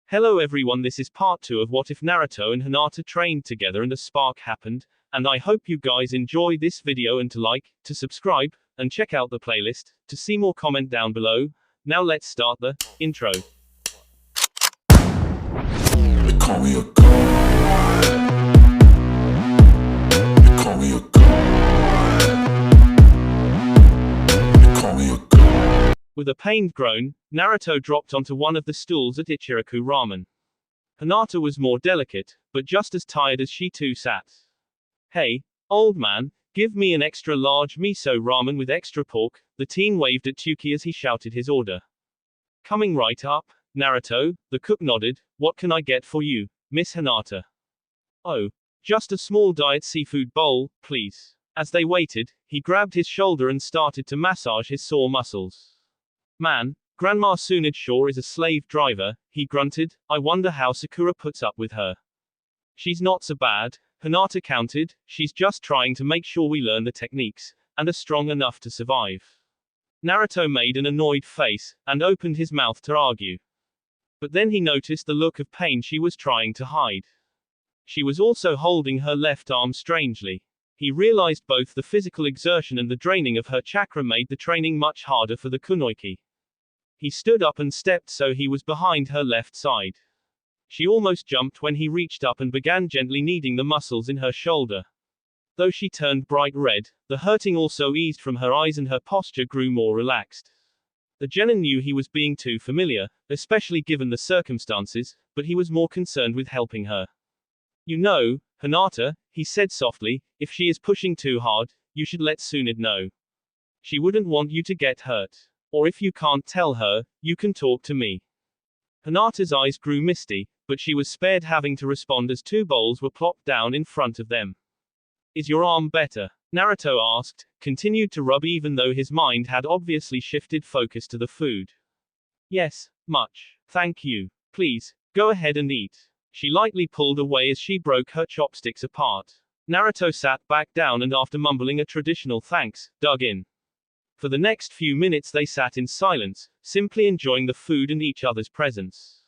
Hello everyone, this is part 2 of What If Naruto and Hinata trained together and a spark happened, and I hope you guys enjoy this video and to like, to subscribe, and check out the playlist, to see more comment down below. Now let's start the intro. They call me a god. They call me a god. They call me a god. With a pained groan, Naruto dropped onto one of the stools at Ichiraku Ramen. Hinata was more delicate, but just as tired as she too sat. Hey, old man, give me an extra large miso ramen with extra pork. The teen waved at Tuki as he shouted his order. Coming right up, Naruto, the cook nodded. What can I get for you, Miss Hinata? Oh, just a small diet seafood bowl, please. As they waited, he grabbed his shoulder and started to massage his sore muscles. Man, Grandma Tsunade sure is a slave driver, he grunted. I wonder how Sakura puts up with her. She's not so bad, Hinata countered. She's just trying to make sure we learn the techniques, and are strong enough to survive. Naruto made an annoyed face, and opened his mouth to argue. But then he noticed the look of pain she was trying to hide. She was also holding her left arm strangely. He realized both the physical exertion and the draining of her chakra made the training much harder for the kunoichi. He stood up and stepped so he was behind her left side. She almost jumped when he reached up and began gently kneading the muscles in her shoulder. Though she turned bright red, the hurting also eased from her eyes and her posture grew more relaxed. The genin knew he was being too familiar, especially given the circumstances, but he was more concerned with helping her. You know, Hinata, he said softly, if she is pushing too hard, you should let Tsunade know. She wouldn't want you to get hurt. Or if you can't tell her, you can talk to me. Hinata's eyes grew misty, but she was spared having to respond as two bowls were plopped down in front of them. Is your arm better? Naruto asked, continued to rub even though his mind had obviously shifted focus to the food. Yes, much. Thank you. Please, go ahead and eat. She lightly pulled away as she broke her chopsticks apart. Naruto sat back down and after mumbling a traditional thanks, dug in. For the next few minutes they sat in silence, simply enjoying the food and each other's presence.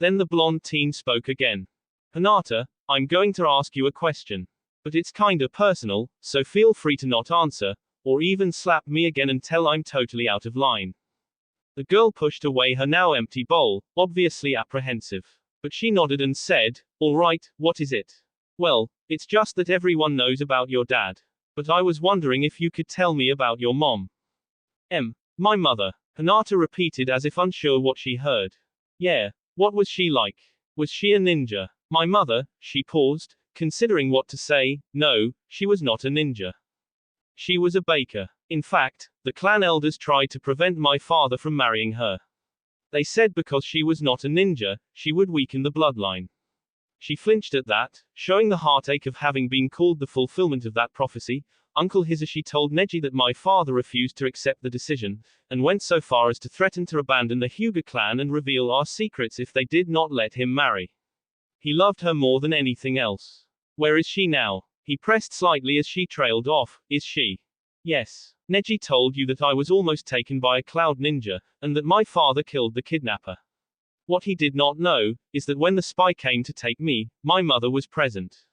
Then the blonde teen spoke again. Hinata, I'm going to ask you a question. But it's kinda personal, so feel free to not answer, or even slap me again and tell I'm totally out of line. The girl pushed away her now empty bowl, obviously apprehensive. But she nodded and said, all right, what is it? Well, it's just that everyone knows about your dad. But I was wondering if you could tell me about your mom. My mother, Hinata repeated as if unsure what she heard. Yeah, what was she like? Was she a ninja? My mother, she paused, considering what to say. No, she was not a ninja. She was a baker. In fact, the clan elders tried to prevent my father from marrying her. They said because she was not a ninja, she would weaken the bloodline. She flinched at that, showing the heartache of having been called the fulfillment of that prophecy. Uncle Hiashi told Neji that my father refused to accept the decision, and went so far as to threaten to abandon the Hyuga clan and reveal our secrets if they did not let him marry. He loved her more than anything else. Where is she now? He pressed slightly as she trailed off. Is she? Yes. Neji told you that I was almost taken by a cloud ninja, and that my father killed the kidnapper. What he did not know, is that when the spy came to take me, my mother was present.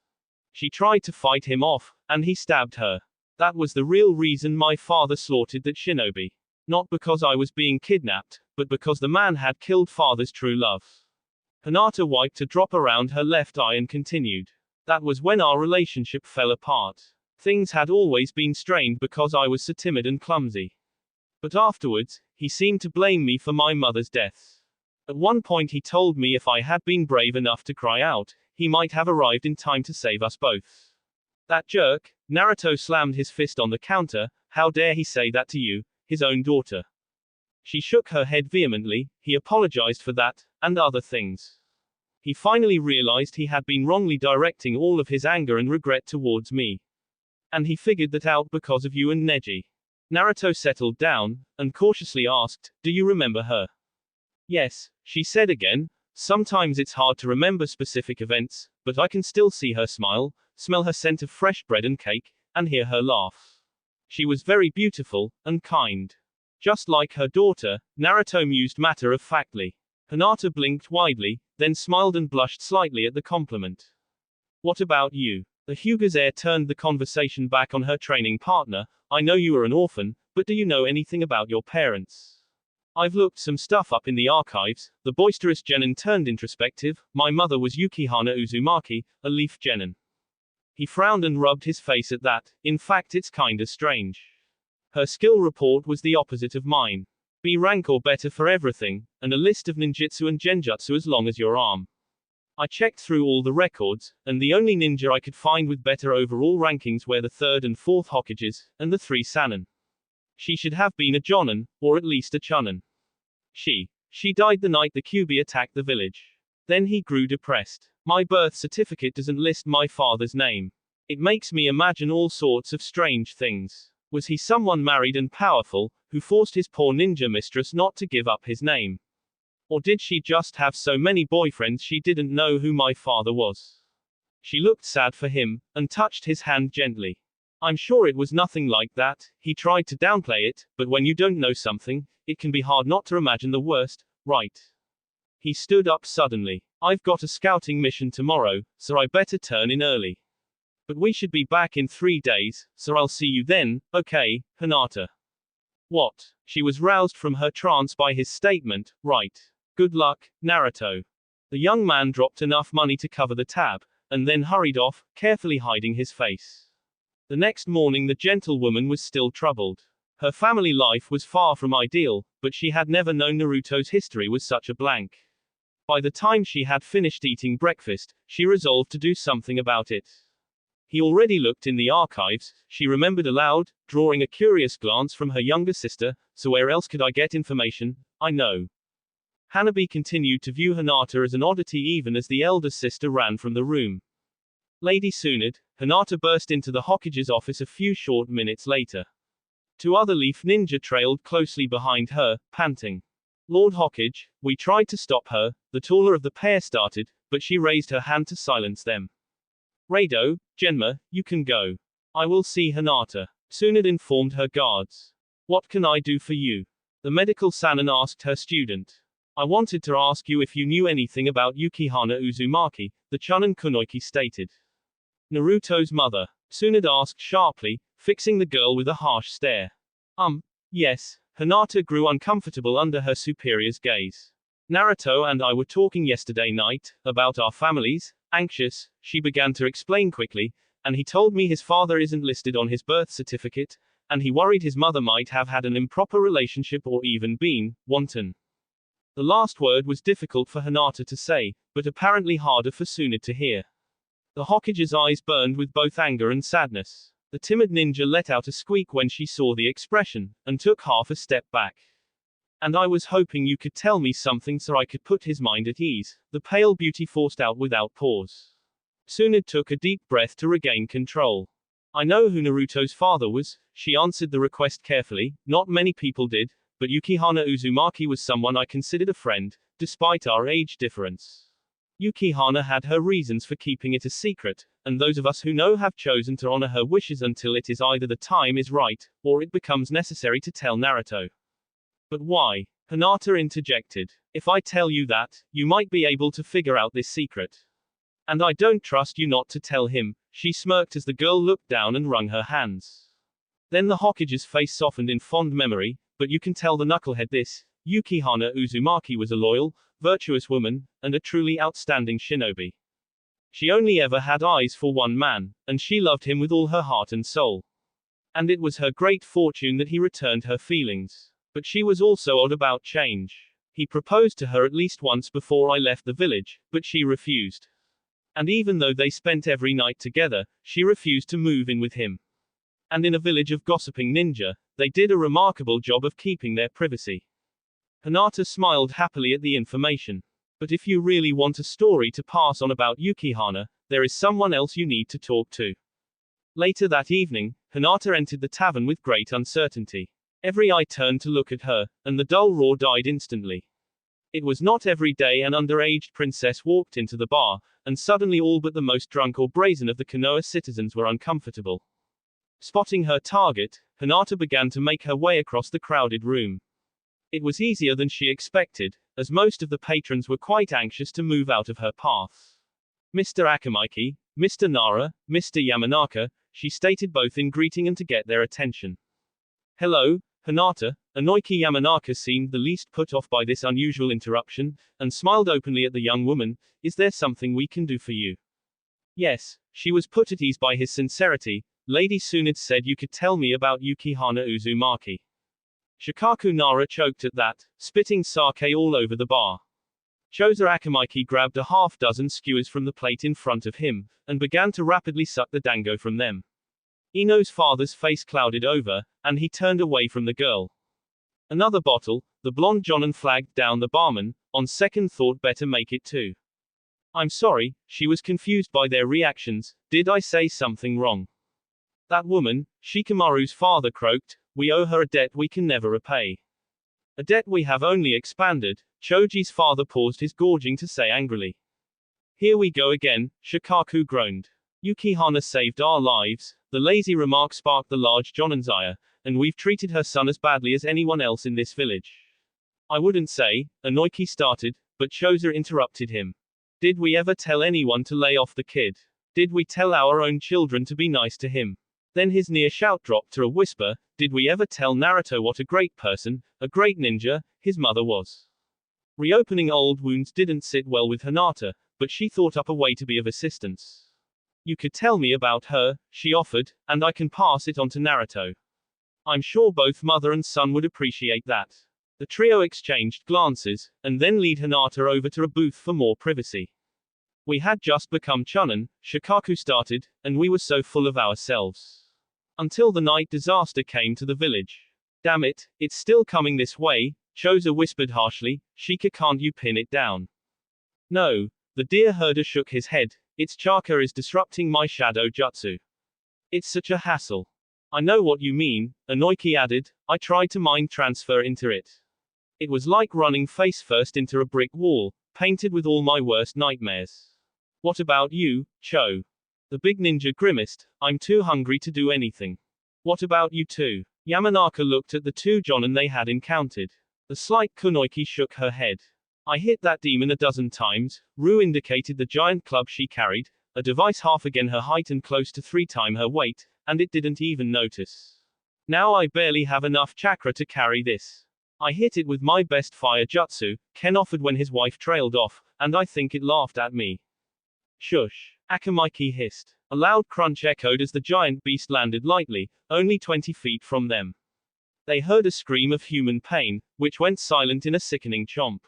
She tried to fight him off, and he stabbed her. That was the real reason my father slaughtered that shinobi. Not because I was being kidnapped, but because the man had killed father's true love. Hinata wiped a drop around her left eye and continued. That was when our relationship fell apart. Things had always been strained because I was so timid and clumsy. But afterwards, he seemed to blame me for my mother's death. At one point he told me if I had been brave enough to cry out, he might have arrived in time to save us both. That jerk, Naruto slammed his fist on the counter. How dare he say that to you, his own daughter? She shook her head vehemently. He apologized for that, and other things. He finally realized he had been wrongly directing all of his anger and regret towards me. And he figured that out because of you and Neji. Naruto settled down, and cautiously asked, do you remember her? Yes, she said again. Sometimes it's hard to remember specific events, but I can still see her smile, smell her scent of fresh bread and cake, and hear her laugh. She was very beautiful, and kind. Just like her daughter, Naruto mused matter-of-factly. Hinata blinked widely, then smiled and blushed slightly at the compliment. What about you? The Hyuga's heir turned the conversation back on her training partner. I know you are an orphan, but do you know anything about your parents? I've looked some stuff up in the archives. The boisterous genin turned introspective. My mother was Yukihana Uzumaki, a leaf genin. He frowned and rubbed his face at that. In fact, it's kinda strange. Her skill report was the opposite of mine. B rank or better for everything, and a list of ninjutsu and genjutsu as long as your arm. I checked through all the records, and the only ninja I could find with better overall rankings were the 3rd and 4th Hokages, and the 3 Sannin. She should have been a Jonin, or at least a Chunin. She died the night the Kyuubi attacked the village. Then he grew depressed. My birth certificate doesn't list my father's name. It makes me imagine all sorts of strange things. Was he someone married and powerful, who forced his poor ninja mistress not to give up his name? Or did she just have so many boyfriends she didn't know who my father was? She looked sad for him, and touched his hand gently. I'm sure it was nothing like that. He tried to downplay it, but when you don't know something, it can be hard not to imagine the worst, right? He stood up suddenly. I've got a scouting mission tomorrow, so I better turn in early. But we should be back in 3 days, so I'll see you then, okay, Hinata? What? She was roused from her trance by his statement. Right. Good luck, Naruto. The young man dropped enough money to cover the tab, and then hurried off, carefully hiding his face. The next morning the gentlewoman was still troubled. Her family life was far from ideal, but she had never known Naruto's history was such a blank. By the time she had finished eating breakfast, she resolved to do something about it. He already looked in the archives, she remembered aloud, drawing a curious glance from her younger sister. So where else could I get information? I know. Hanabi continued to view Hinata as an oddity even as the elder sister ran from the room. Lady Tsunade, Hinata burst into the Hokage's office a few short minutes later. 2 other leaf ninja trailed closely behind her, panting. Lord Hokage, we tried to stop her, the taller of the pair started, but she raised her hand to silence them. Rado, Genma, you can go. I will see Hinata. Tsunade informed her guards. What can I do for you? The medical Sannin asked her student. I wanted to ask you if you knew anything about Yukihana Uzumaki, the Chunin Kunoichi stated. Naruto's mother. Tsunade asked sharply, fixing the girl with a harsh stare. Yes. Hinata grew uncomfortable under her superior's gaze. Naruto and I were talking yesterday night, about our families. Anxious, she began to explain quickly, and he told me his father isn't listed on his birth certificate, and he worried his mother might have had an improper relationship or even been wanton. The last word was difficult for Hinata to say, but apparently harder for Tsunade to hear. The Hokage's eyes burned with both anger and sadness. The timid ninja let out a squeak when she saw the expression, and took half a step back. And I was hoping you could tell me something so I could put his mind at ease, the pale beauty forced out without pause. Tsunade took a deep breath to regain control. I know who Naruto's father was, she answered the request carefully. Not many people did, but Yukihana Uzumaki was someone I considered a friend, despite our age difference. Yukihana had her reasons for keeping it a secret, and those of us who know have chosen to honor her wishes until it is either the time is right, or it becomes necessary to tell Naruto. But why? Hinata interjected. If I tell you that, you might be able to figure out this secret. And I don't trust you not to tell him, she smirked as the girl looked down and wrung her hands. Then the Hokage's face softened in fond memory, but you can tell the knucklehead this, Yukihana Uzumaki was a loyal, virtuous woman, and a truly outstanding shinobi. She only ever had eyes for one man, and she loved him with all her heart and soul. And it was her great fortune that he returned her feelings. But she was also odd about change. He proposed to her at least once before I left the village, but she refused. And even though they spent every night together, she refused to move in with him. And in a village of gossiping ninja, they did a remarkable job of keeping their privacy. Hinata smiled happily at the information. But if you really want a story to pass on about Yukihana, there is someone else you need to talk to. Later that evening, Hinata entered the tavern with great uncertainty. Every eye turned to look at her, and the dull roar died instantly. It was not every day an underaged princess walked into the bar, and suddenly all but the most drunk or brazen of the Konoha citizens were uncomfortable. Spotting her target, Hinata began to make her way across the crowded room. It was easier than she expected, as most of the patrons were quite anxious to move out of her path. Mr. Akamaki, Mr. Nara, Mr. Yamanaka, she stated both in greeting and to get their attention. Hello, Hinata. Inoiki Yamanaka seemed the least put off by this unusual interruption, and smiled openly at the young woman. Is there something we can do for you? Yes, she was put at ease by his sincerity. Lady Tsunade said you could tell me about Yukihana Uzumaki. Shikaku Nara choked at that, spitting sake all over the bar. Choza Akamaki grabbed a half-dozen skewers from the plate in front of him, and began to rapidly suck the dango from them. Ino's father's face clouded over, and he turned away from the girl. Another bottle, the blonde Jonan flagged down the barman, on second thought better make it two. I'm sorry, she was confused by their reactions. Did I say something wrong? That woman, Shikamaru's father croaked, we owe her a debt we can never repay. A debt we have only expanded, Choji's father paused his gorging to say angrily. Here we go again, Shikaku groaned. Yukihana saved our lives, the lazy remark sparked the large Jonan's ire, and we've treated her son as badly as anyone else in this village. I wouldn't say, Inoiki started, but Choza interrupted him. Did we ever tell anyone to lay off the kid? Did we tell our own children to be nice to him? Then his near shout dropped to a whisper, did we ever tell Naruto what a great person, a great ninja, his mother was? Reopening old wounds didn't sit well with Hinata, but she thought up a way to be of assistance. You could tell me about her, she offered, and I can pass it on to Naruto. I'm sure both mother and son would appreciate that. The trio exchanged glances, and then lead Hinata over to a booth for more privacy. We had just become Chunin, Shikaku started, and we were so full of ourselves. Until the night disaster came to the village. Damn it, it's still coming this way, Choza whispered harshly, Shika can't you pin it down? No. The deer herder shook his head, its chakra is disrupting my shadow jutsu. It's such a hassle. I know what you mean, Inoiki added, I tried to mind transfer into it. It was like running face first into a brick wall, painted with all my worst nightmares. What about you, Cho? The big ninja grimaced, I'm too hungry to do anything. What about you two? Yamanaka looked at the two Jonin they had encountered. The slight Kunoiki shook her head. I hit that demon a dozen times, Ru indicated the giant club she carried, a device half again her height and close to 3 times her weight, and it didn't even notice. Now I barely have enough chakra to carry this. I hit it with my best fire jutsu, Ken offered when his wife trailed off, and I think it laughed at me. Shush. Akamaki hissed. A loud crunch echoed as the giant beast landed lightly, only 20 feet from them. They heard a scream of human pain, which went silent in a sickening chomp.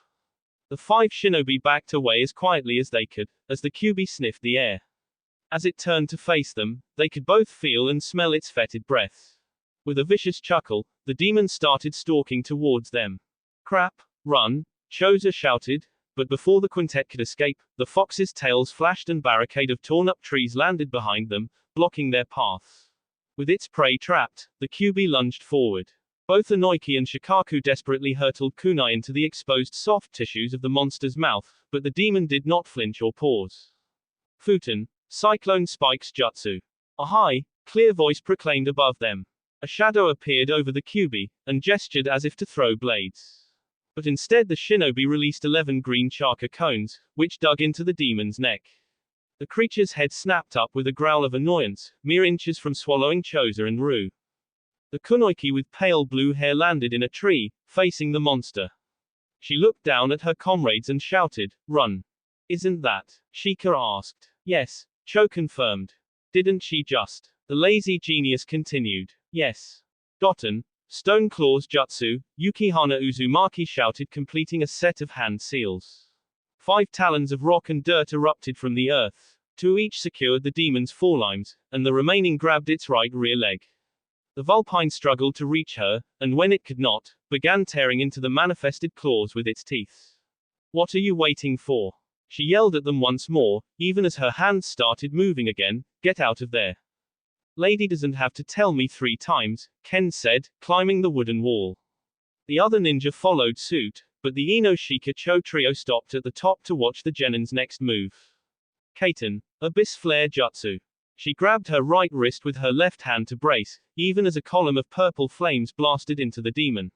The 5 shinobi backed away as quietly as they could, as the Kyuubi sniffed the air. As it turned to face them, they could both feel and smell its fetid breath. With a vicious chuckle, the demon started stalking towards them. Crap, run, Choza shouted, but before the quintet could escape, the fox's tails flashed and barricade of torn-up trees landed behind them, blocking their path. With its prey trapped, the Kyuubi lunged forward. Both Inoiki and Shikaku desperately hurtled kunai into the exposed soft tissues of the monster's mouth, but the demon did not flinch or pause. Futon, Cyclone Spike's jutsu. A high, clear voice proclaimed above them. A shadow appeared over the Kyuubi, and gestured as if to throw blades. But instead the shinobi released 11 green chakra cones, which dug into the demon's neck. The creature's head snapped up with a growl of annoyance, mere inches from swallowing Choza and Ru. The kunoiki with pale blue hair landed in a tree, facing the monster. She looked down at her comrades and shouted, run. Isn't that? Shika asked. Yes, Cho confirmed. Didn't she just? The lazy genius continued. Yes. Doton, Stone Claw's jutsu, Yukihana Uzumaki shouted, completing a set of hand seals. 5 talons of rock and dirt erupted from the earth. 2 each secured the demon's forelimbs, and the remaining grabbed its right rear leg. The vulpine struggled to reach her, and when it could not, began tearing into the manifested claws with its teeth. What are you waiting for? She yelled at them once more, even as her hands started moving again, get out of there. Lady doesn't have to tell me 3 times, Ken said, climbing the wooden wall. The other ninja followed suit, but the Ino Shika Cho trio stopped at the top to watch the Genin's next move. Kaiten, Abyss Flare Jutsu. She grabbed her right wrist with her left hand to brace, even as a column of purple flames blasted into the demon.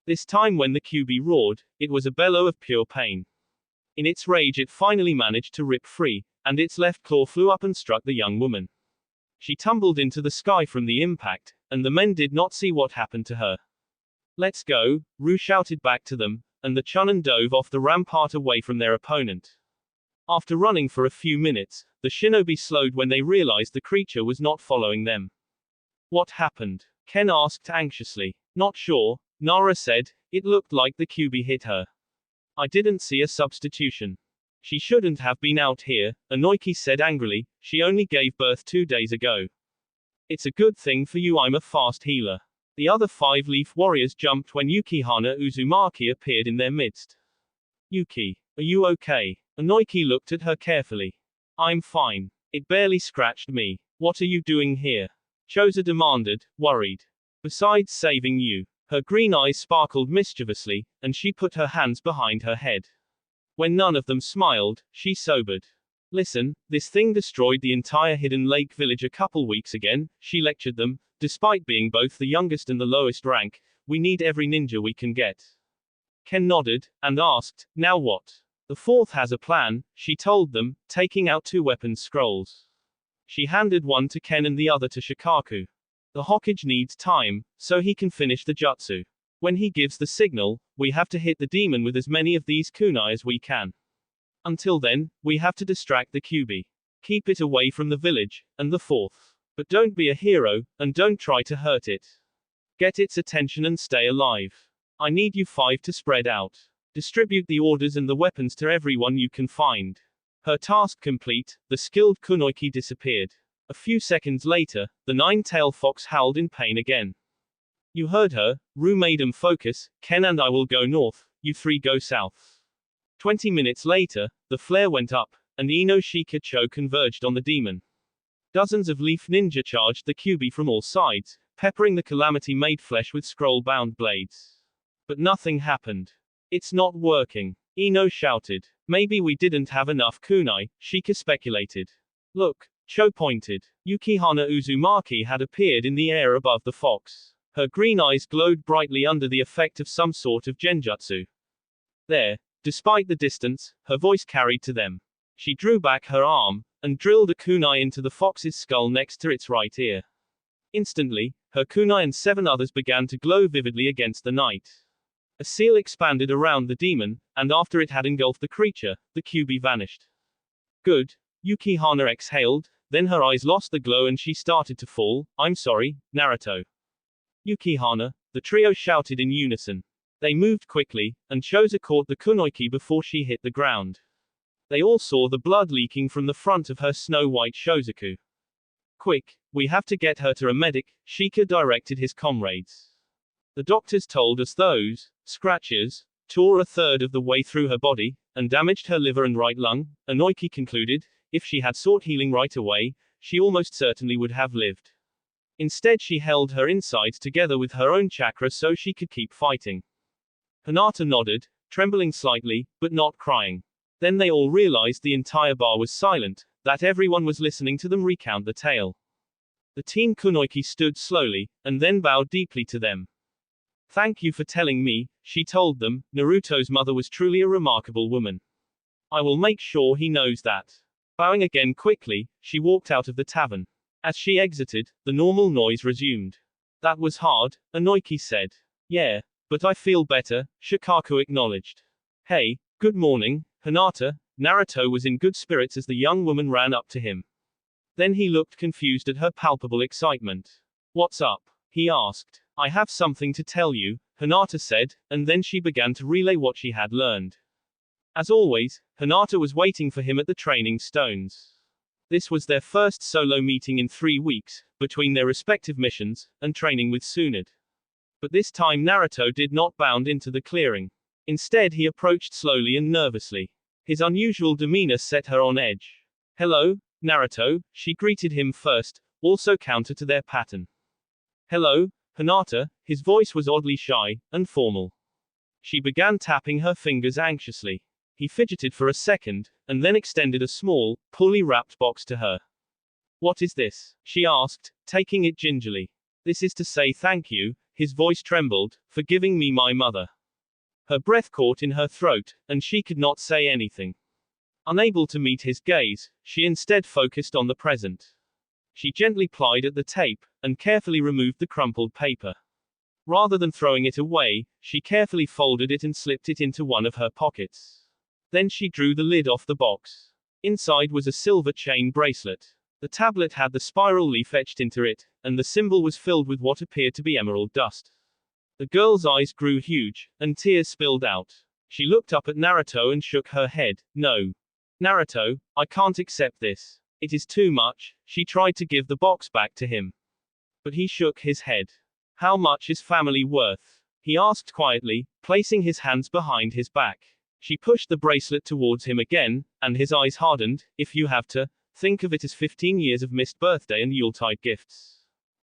This time when the QB roared, it was a bellow of pure pain. In its rage it finally managed to rip free, and its left claw flew up and struck the young woman. She tumbled into the sky from the impact, and the men did not see what happened to her. Let's go, Ru shouted back to them, and the Chunin dove off the rampart away from their opponent. After running for a few minutes, the shinobi slowed when they realized the creature was not following them. What happened? Ken asked anxiously. Not sure, Nara said, it looked like the QB hit her. I didn't see a substitution. She shouldn't have been out here, Inoiki said angrily, she only gave birth 2 days ago. It's a good thing for you I'm a fast healer. The other 5-leaf warriors jumped when Yukihana Uzumaki appeared in their midst. Yuki, are you okay? Inoiki looked at her carefully. I'm fine. It barely scratched me. What are you doing here? Choza demanded, worried. Besides saving you. Her green eyes sparkled mischievously, and she put her hands behind her head. When none of them smiled, she sobered. Listen, this thing destroyed the entire Hidden Lake village a couple weeks ago, she lectured them. Despite being both the youngest and the lowest rank, we need every ninja we can get. Ken nodded, and asked, now what? The fourth has a plan, she told them, taking out 2 weapons scrolls. She handed one to Ken and the other to Shikaku. The Hokage needs time, so he can finish the jutsu. When he gives the signal, we have to hit the demon with as many of these kunai as we can. Until then, we have to distract the QB. Keep it away from the village, and the fourth. But don't be a hero, and don't try to hurt it. Get its attention and stay alive. I need you 5 to spread out. Distribute the orders and the weapons to everyone you can find. Her task complete, the skilled kunoiki disappeared. A few seconds later, the 9-tailed fox howled in pain again. You heard her, Ru made him focus, Ken and I will go north, you 3 go south. 20 minutes later, the flare went up, and Ino Shikacho converged on the demon. Dozens of leaf ninja charged the QB from all sides, peppering the calamity-made flesh with scroll-bound blades. But nothing happened. It's not working. Ino shouted. Maybe we didn't have enough kunai, Shika speculated. Look, Cho pointed. Yukihana Uzumaki had appeared in the air above the fox. Her green eyes glowed brightly under the effect of some sort of genjutsu. There, despite the distance, her voice carried to them. She drew back her arm, and drilled a kunai into the fox's skull next to its right ear. Instantly, her kunai and 7 others began to glow vividly against the night. A seal expanded around the demon, and after it had engulfed the creature, the QB vanished. Good, Yukihana exhaled, then her eyes lost the glow and she started to fall. I'm sorry, Naruto. Yukihana, the trio shouted in unison. They moved quickly, and Choza caught the kunoiki before she hit the ground. They all saw the blood leaking from the front of her snow-white shozaku. Quick, we have to get her to a medic, Shika directed his comrades. The doctors told us those scratches tore 1/3 of the way through her body, and damaged her liver and right lung, Inoiki concluded. If she had sought healing right away, she almost certainly would have lived. Instead she held her insides together with her own chakra so she could keep fighting. Hinata nodded, trembling slightly, but not crying. Then they all realized the entire bar was silent, that everyone was listening to them recount the tale. The teen kunoiki stood slowly, and then bowed deeply to them. Thank you for telling me, she told them, Naruto's mother was truly a remarkable woman. I will make sure he knows that. Bowing again quickly, she walked out of the tavern. As she exited, the normal noise resumed. That was hard, Inoiki said. Yeah, but I feel better, Shikaku acknowledged. Hey, good morning, Hinata. Naruto was in good spirits as the young woman ran up to him. Then he looked confused at her palpable excitement. What's up? He asked. I have something to tell you, Hinata said, and then she began to relay what she had learned. As always, Hinata was waiting for him at the training stones. This was their first solo meeting in 3 weeks, between their respective missions, and training with Tsunade. But this time Naruto did not bound into the clearing. Instead he approached slowly and nervously. His unusual demeanor set her on edge. Hello, Naruto, she greeted him first, also counter to their pattern. Hello, Hinata, his voice was oddly shy, and formal. She began tapping her fingers anxiously. He fidgeted for a second, and then extended a small, poorly wrapped box to her. What is this? She asked, taking it gingerly. This is to say thank you, his voice trembled, for giving me my mother. Her breath caught in her throat, and she could not say anything. Unable to meet his gaze, she instead focused on the present. She gently plied at the tape, and carefully removed the crumpled paper. Rather than throwing it away, she carefully folded it and slipped it into one of her pockets. Then she drew the lid off the box. Inside was a silver chain bracelet. The tablet had the spiral leaf etched into it, and the symbol was filled with what appeared to be emerald dust. The girl's eyes grew huge, and tears spilled out. She looked up at Naruto and shook her head. No. Naruto, I can't accept this. It is too much. She tried to give the box back to him. But he shook his head. How much is family worth? He asked quietly, placing his hands behind his back. She pushed the bracelet towards him again, and his eyes hardened. If you have to, think of it as 15 years of missed birthday and Yuletide gifts.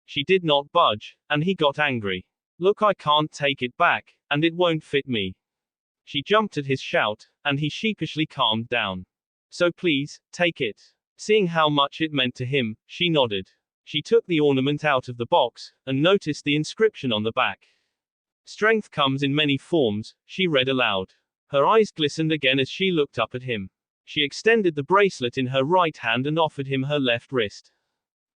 She did not budge, and he got angry. Look, I can't take it back, and it won't fit me. She jumped at his shout, and he sheepishly calmed down. So please, take it. Seeing how much it meant to him, she nodded. She took the ornament out of the box, and noticed the inscription on the back. Strength comes in many forms, she read aloud. Her eyes glistened again as she looked up at him. She extended the bracelet in her right hand and offered him her left wrist.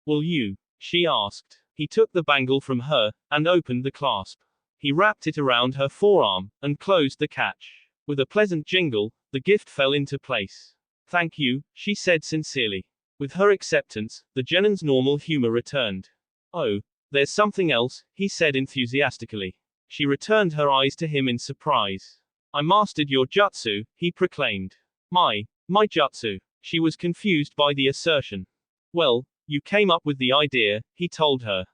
Will you? She asked. He took the bangle from her, and opened the clasp. He wrapped it around her forearm, and closed the catch. With a pleasant jingle, the gift fell into place. Thank you, she said sincerely. With her acceptance, the Genin's normal humor returned. Oh, there's something else, he said enthusiastically. She returned her eyes to him in surprise. I mastered your jutsu, he proclaimed. My jutsu. She was confused by the assertion. Well, you came up with the idea, he told her.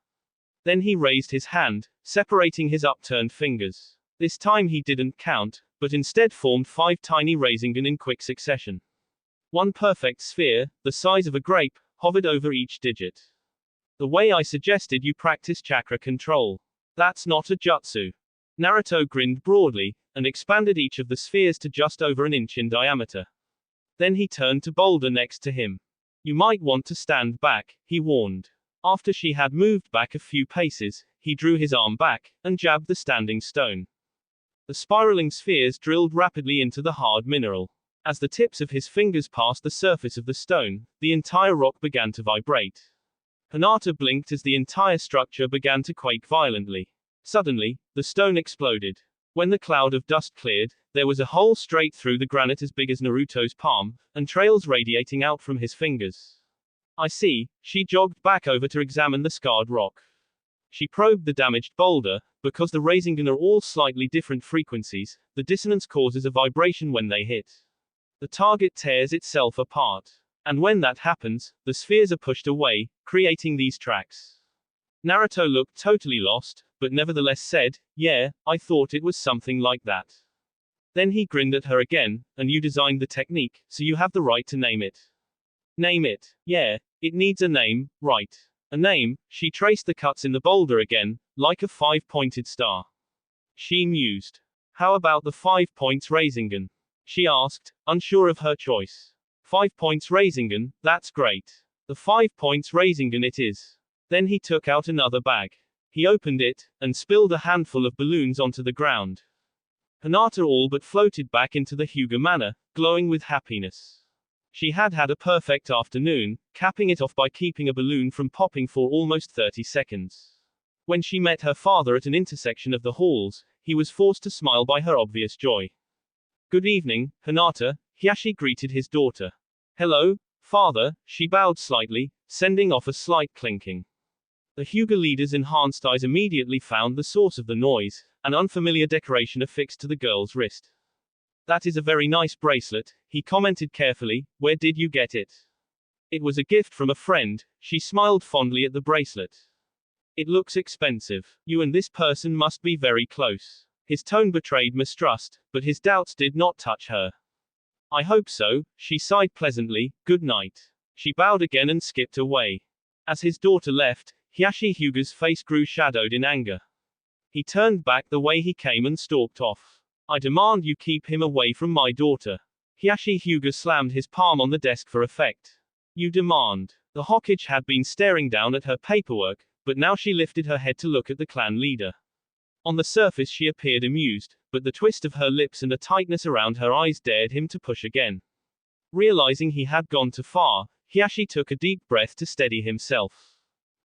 Then he raised his hand, separating his upturned fingers. This time he didn't count, but instead formed 5 tiny Rasengan in quick succession. One perfect sphere, the size of a grape, hovered over each digit. The way I suggested you practice chakra control. That's not a jutsu. Naruto grinned broadly, and expanded each of the spheres to just over an inch in diameter. Then he turned to Boulder next to him. You might want to stand back, he warned. After she had moved back a few paces, he drew his arm back, and jabbed the standing stone. The spiraling spheres drilled rapidly into the hard mineral. As the tips of his fingers passed the surface of the stone, the entire rock began to vibrate. Hinata blinked as the entire structure began to quake violently. Suddenly, the stone exploded. When the cloud of dust cleared, there was a hole straight through the granite as big as Naruto's palm, and trails radiating out from his fingers. I see, she jogged back over to examine the scarred rock. She probed the damaged boulder. Because the Rasengan are all slightly different frequencies, the dissonance causes a vibration when they hit. The target tears itself apart. And when that happens, the spheres are pushed away, creating these tracks. Naruto looked totally lost, but nevertheless said, yeah, I thought it was something like that. Then he grinned at her again, and you designed the technique, so you have the right to name it. Name it. Yeah, it needs a name, right. A name. She traced the cuts in the boulder again, like a 5-pointed star. She mused. How about the 5 points Rasengan? She asked, unsure of her choice. 5 points Rasengan, that's great. The 5 points Rasengan it is. Then he took out another bag. He opened it, and spilled a handful of balloons onto the ground. Hinata all but floated back into the Hyuga manor, glowing with happiness. She had had a perfect afternoon, capping it off by keeping a balloon from popping for almost 30 seconds. When she met her father at an intersection of the halls, he was forced to smile by her obvious joy. Good evening, Hinata, Hiashi greeted his daughter. Hello, father, she bowed slightly, sending off a slight clinking. The Hyuga leader's enhanced eyes immediately found the source of the noise, an unfamiliar decoration affixed to the girl's wrist. That is a very nice bracelet, he commented carefully. Where did you get it? It was a gift from a friend, she smiled fondly at the bracelet. It looks expensive. You and this person must be very close. His tone betrayed mistrust, but his doubts did not touch her. I hope so, she sighed pleasantly. Good night. She bowed again and skipped away. As his daughter left, Hiashi Hyuga's face grew shadowed in anger. He turned back the way he came and stalked off. I demand you keep him away from my daughter. Hiashi Hyuga slammed his palm on the desk for effect. You demand. The Hokage had been staring down at her paperwork, but now she lifted her head to look at the clan leader. On the surface she appeared amused, but the twist of her lips and a tightness around her eyes dared him to push again. Realizing he had gone too far, Hiashi took a deep breath to steady himself.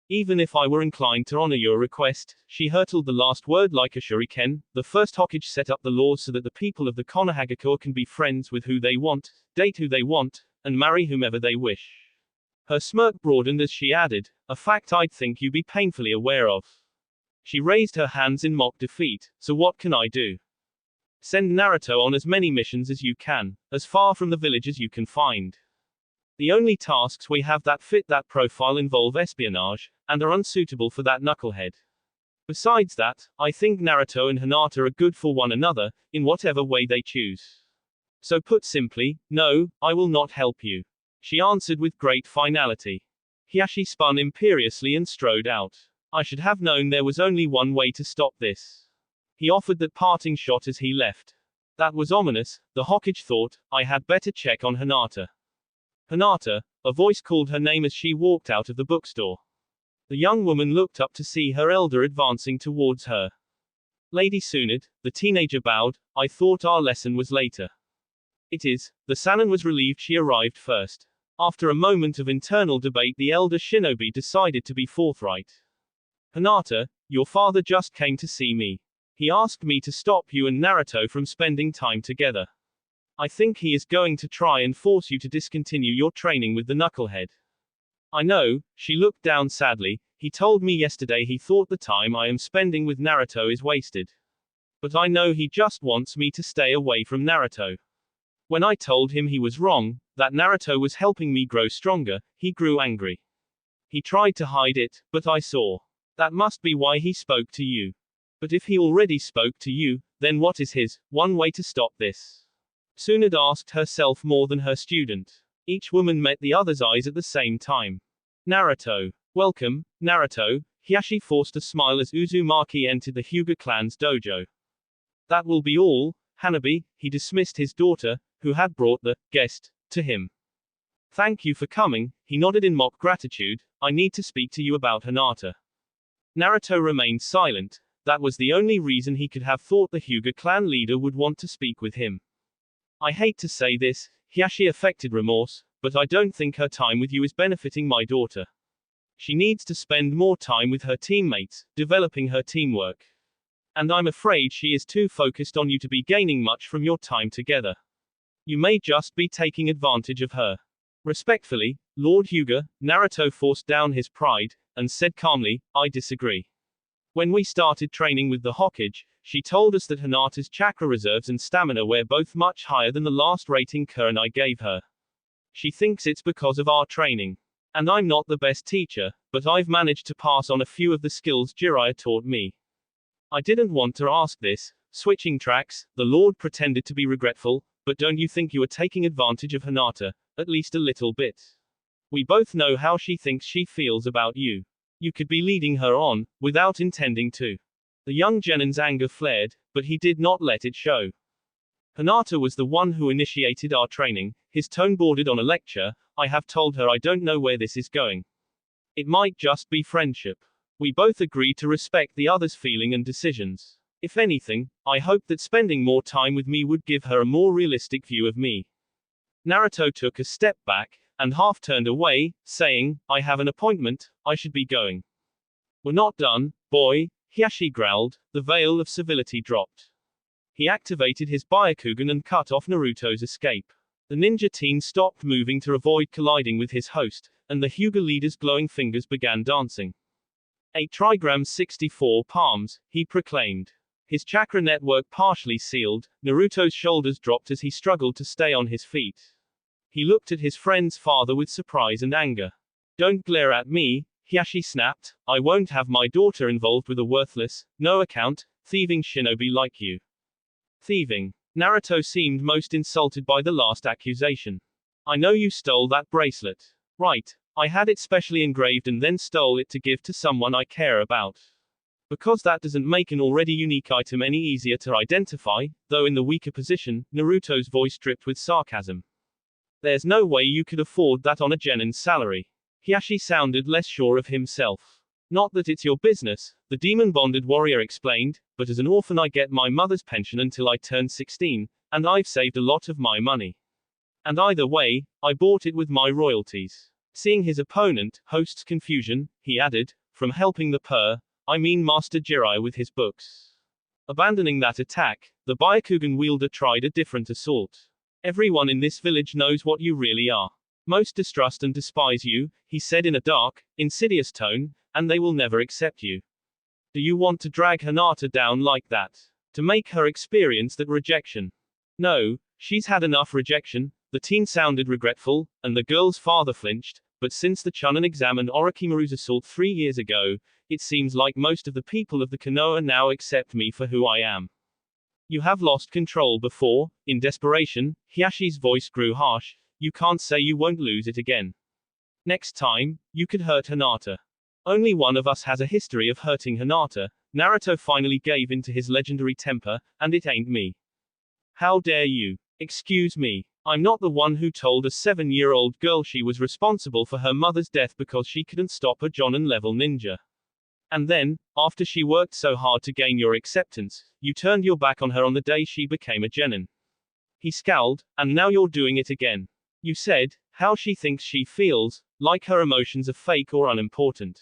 Even if I were inclined to honor your request, she hurtled the last word like a shuriken, the first Hokage set up the laws so that the people of the Konohagakure can be friends with who they want, date who they want, and marry whomever they wish. Her smirk broadened as she added, a fact I'd think you'd be painfully aware of. She raised her hands in mock defeat, so what can I do? Send Naruto on as many missions as you can, as far from the village as you can find. The only tasks we have that fit that profile involve espionage, and are unsuitable for that knucklehead. Besides that, I think Naruto and Hinata are good for one another, in whatever way they choose. So put simply, no, I will not help you. She answered with great finality. Hiashi spun imperiously and strode out. I should have known there was only one way to stop this. He offered that parting shot as he left. That was ominous, the Hokage thought. I had better check on Hinata. Hinata, a voice called her name as she walked out of the bookstore. The young woman looked up to see her elder advancing towards her. Lady Tsunade, the teenager bowed, I thought our lesson was later. It is. The Sannin was relieved she arrived first. After a moment of internal debate the elder shinobi decided to be forthright. Hinata, your father just came to see me. He asked me to stop you and Naruto from spending time together. I think he is going to try and force you to discontinue your training with the knucklehead. I know, she looked down sadly, he told me yesterday he thought the time I am spending with Naruto is wasted. But I know he just wants me to stay away from Naruto. When I told him he was wrong, that Naruto was helping me grow stronger, he grew angry. He tried to hide it, but I saw. That must be why he spoke to you. But if he already spoke to you, then what is his one way to stop this? Tsunade asked herself more than her student. Each woman met the other's eyes at the same time. Naruto. Welcome, Naruto. Hiashi forced a smile as Uzumaki entered the Hyuga clan's dojo. That will be all, Hanabi. He dismissed his daughter, who had brought the guest to him. Thank you for coming, he nodded in mock gratitude. I need to speak to you about Hinata. Naruto remained silent. That was the only reason he could have thought the Hyuga clan leader would want to speak with him. I hate to say this, Hiashi affected remorse, but I don't think her time with you is benefiting my daughter. She needs to spend more time with her teammates, developing her teamwork. And I'm afraid she is too focused on you to be gaining much from your time together. You may just be taking advantage of her. Respectfully, Lord Hyuga, Naruto forced down his pride, and said calmly, I disagree. When we started training with the Hokage, she told us that Hinata's chakra reserves and stamina were both much higher than the last rating Kern I gave her. She thinks it's because of our training. And I'm not the best teacher, but I've managed to pass on a few of the skills Jiraiya taught me. I didn't want to ask this. Switching tracks, the Lord pretended to be regretful, but don't you think you are taking advantage of Hinata, at least a little bit? We both know how she thinks she feels about you. You could be leading her on, without intending to. The young Genin's anger flared, but he did not let it show. Hinata was the one who initiated our training, his tone bordered on a lecture. I have told her I don't know where this is going. It might just be friendship. We both agree to respect the other's feeling and decisions. If anything, I hope that spending more time with me would give her a more realistic view of me. Naruto took a step back, and half turned away, saying, I have an appointment, I should be going. We're not done, boy, Hiashi growled, the veil of civility dropped. He activated his Byakugan and cut off Naruto's escape. The ninja teen stopped moving to avoid colliding with his host, and the Hyuga leader's glowing fingers began dancing. 8 trigrams 64 palms, he proclaimed. His chakra network partially sealed, Naruto's shoulders dropped as he struggled to stay on his feet. He looked at his friend's father with surprise and anger. Don't glare at me, Hiashi snapped. I won't have my daughter involved with a worthless, no-account, thieving shinobi like you. Thieving. Naruto seemed most insulted by the last accusation. I know you stole that bracelet. Right. I had it specially engraved and then stole it to give to someone I care about. Because that doesn't make an already unique item any easier to identify, though in the weaker position, Naruto's voice dripped with sarcasm. There's no way you could afford that on a genin's salary. Hiashi sounded less sure of himself. Not that it's your business, the demon-bonded warrior explained, but as an orphan I get my mother's pension until I turn 16, and I've saved a lot of my money. And either way, I bought it with my royalties. Seeing his opponent, host's confusion, he added, from helping I mean Master Jirai with his books. Abandoning that attack, the Byakugan wielder tried a different assault. Everyone in this village knows what you really are. Most distrust and despise you, he said in a dark, insidious tone, and they will never accept you. Do you want to drag Hinata down like that? To make her experience that rejection? No, she's had enough rejection. The teen sounded regretful, and the girl's father flinched, but since the Chunin exam and Orochimaru's assault 3 years ago, it seems like most of the people of the Konoha now accept me for who I am. You have lost control before. In desperation, Hiashi's voice grew harsh. You can't say you won't lose it again. Next time, you could hurt Hinata. Only one of us has a history of hurting Hinata. Naruto finally gave in to his legendary temper, and it ain't me. How dare you? Excuse me. I'm not the one who told a 7-year-old girl she was responsible for her mother's death because she couldn't stop a Jonin-level ninja. And then, after she worked so hard to gain your acceptance, you turned your back on her on the day she became a genin. He scowled, and now you're doing it again. You said, how she thinks she feels, like her emotions are fake or unimportant.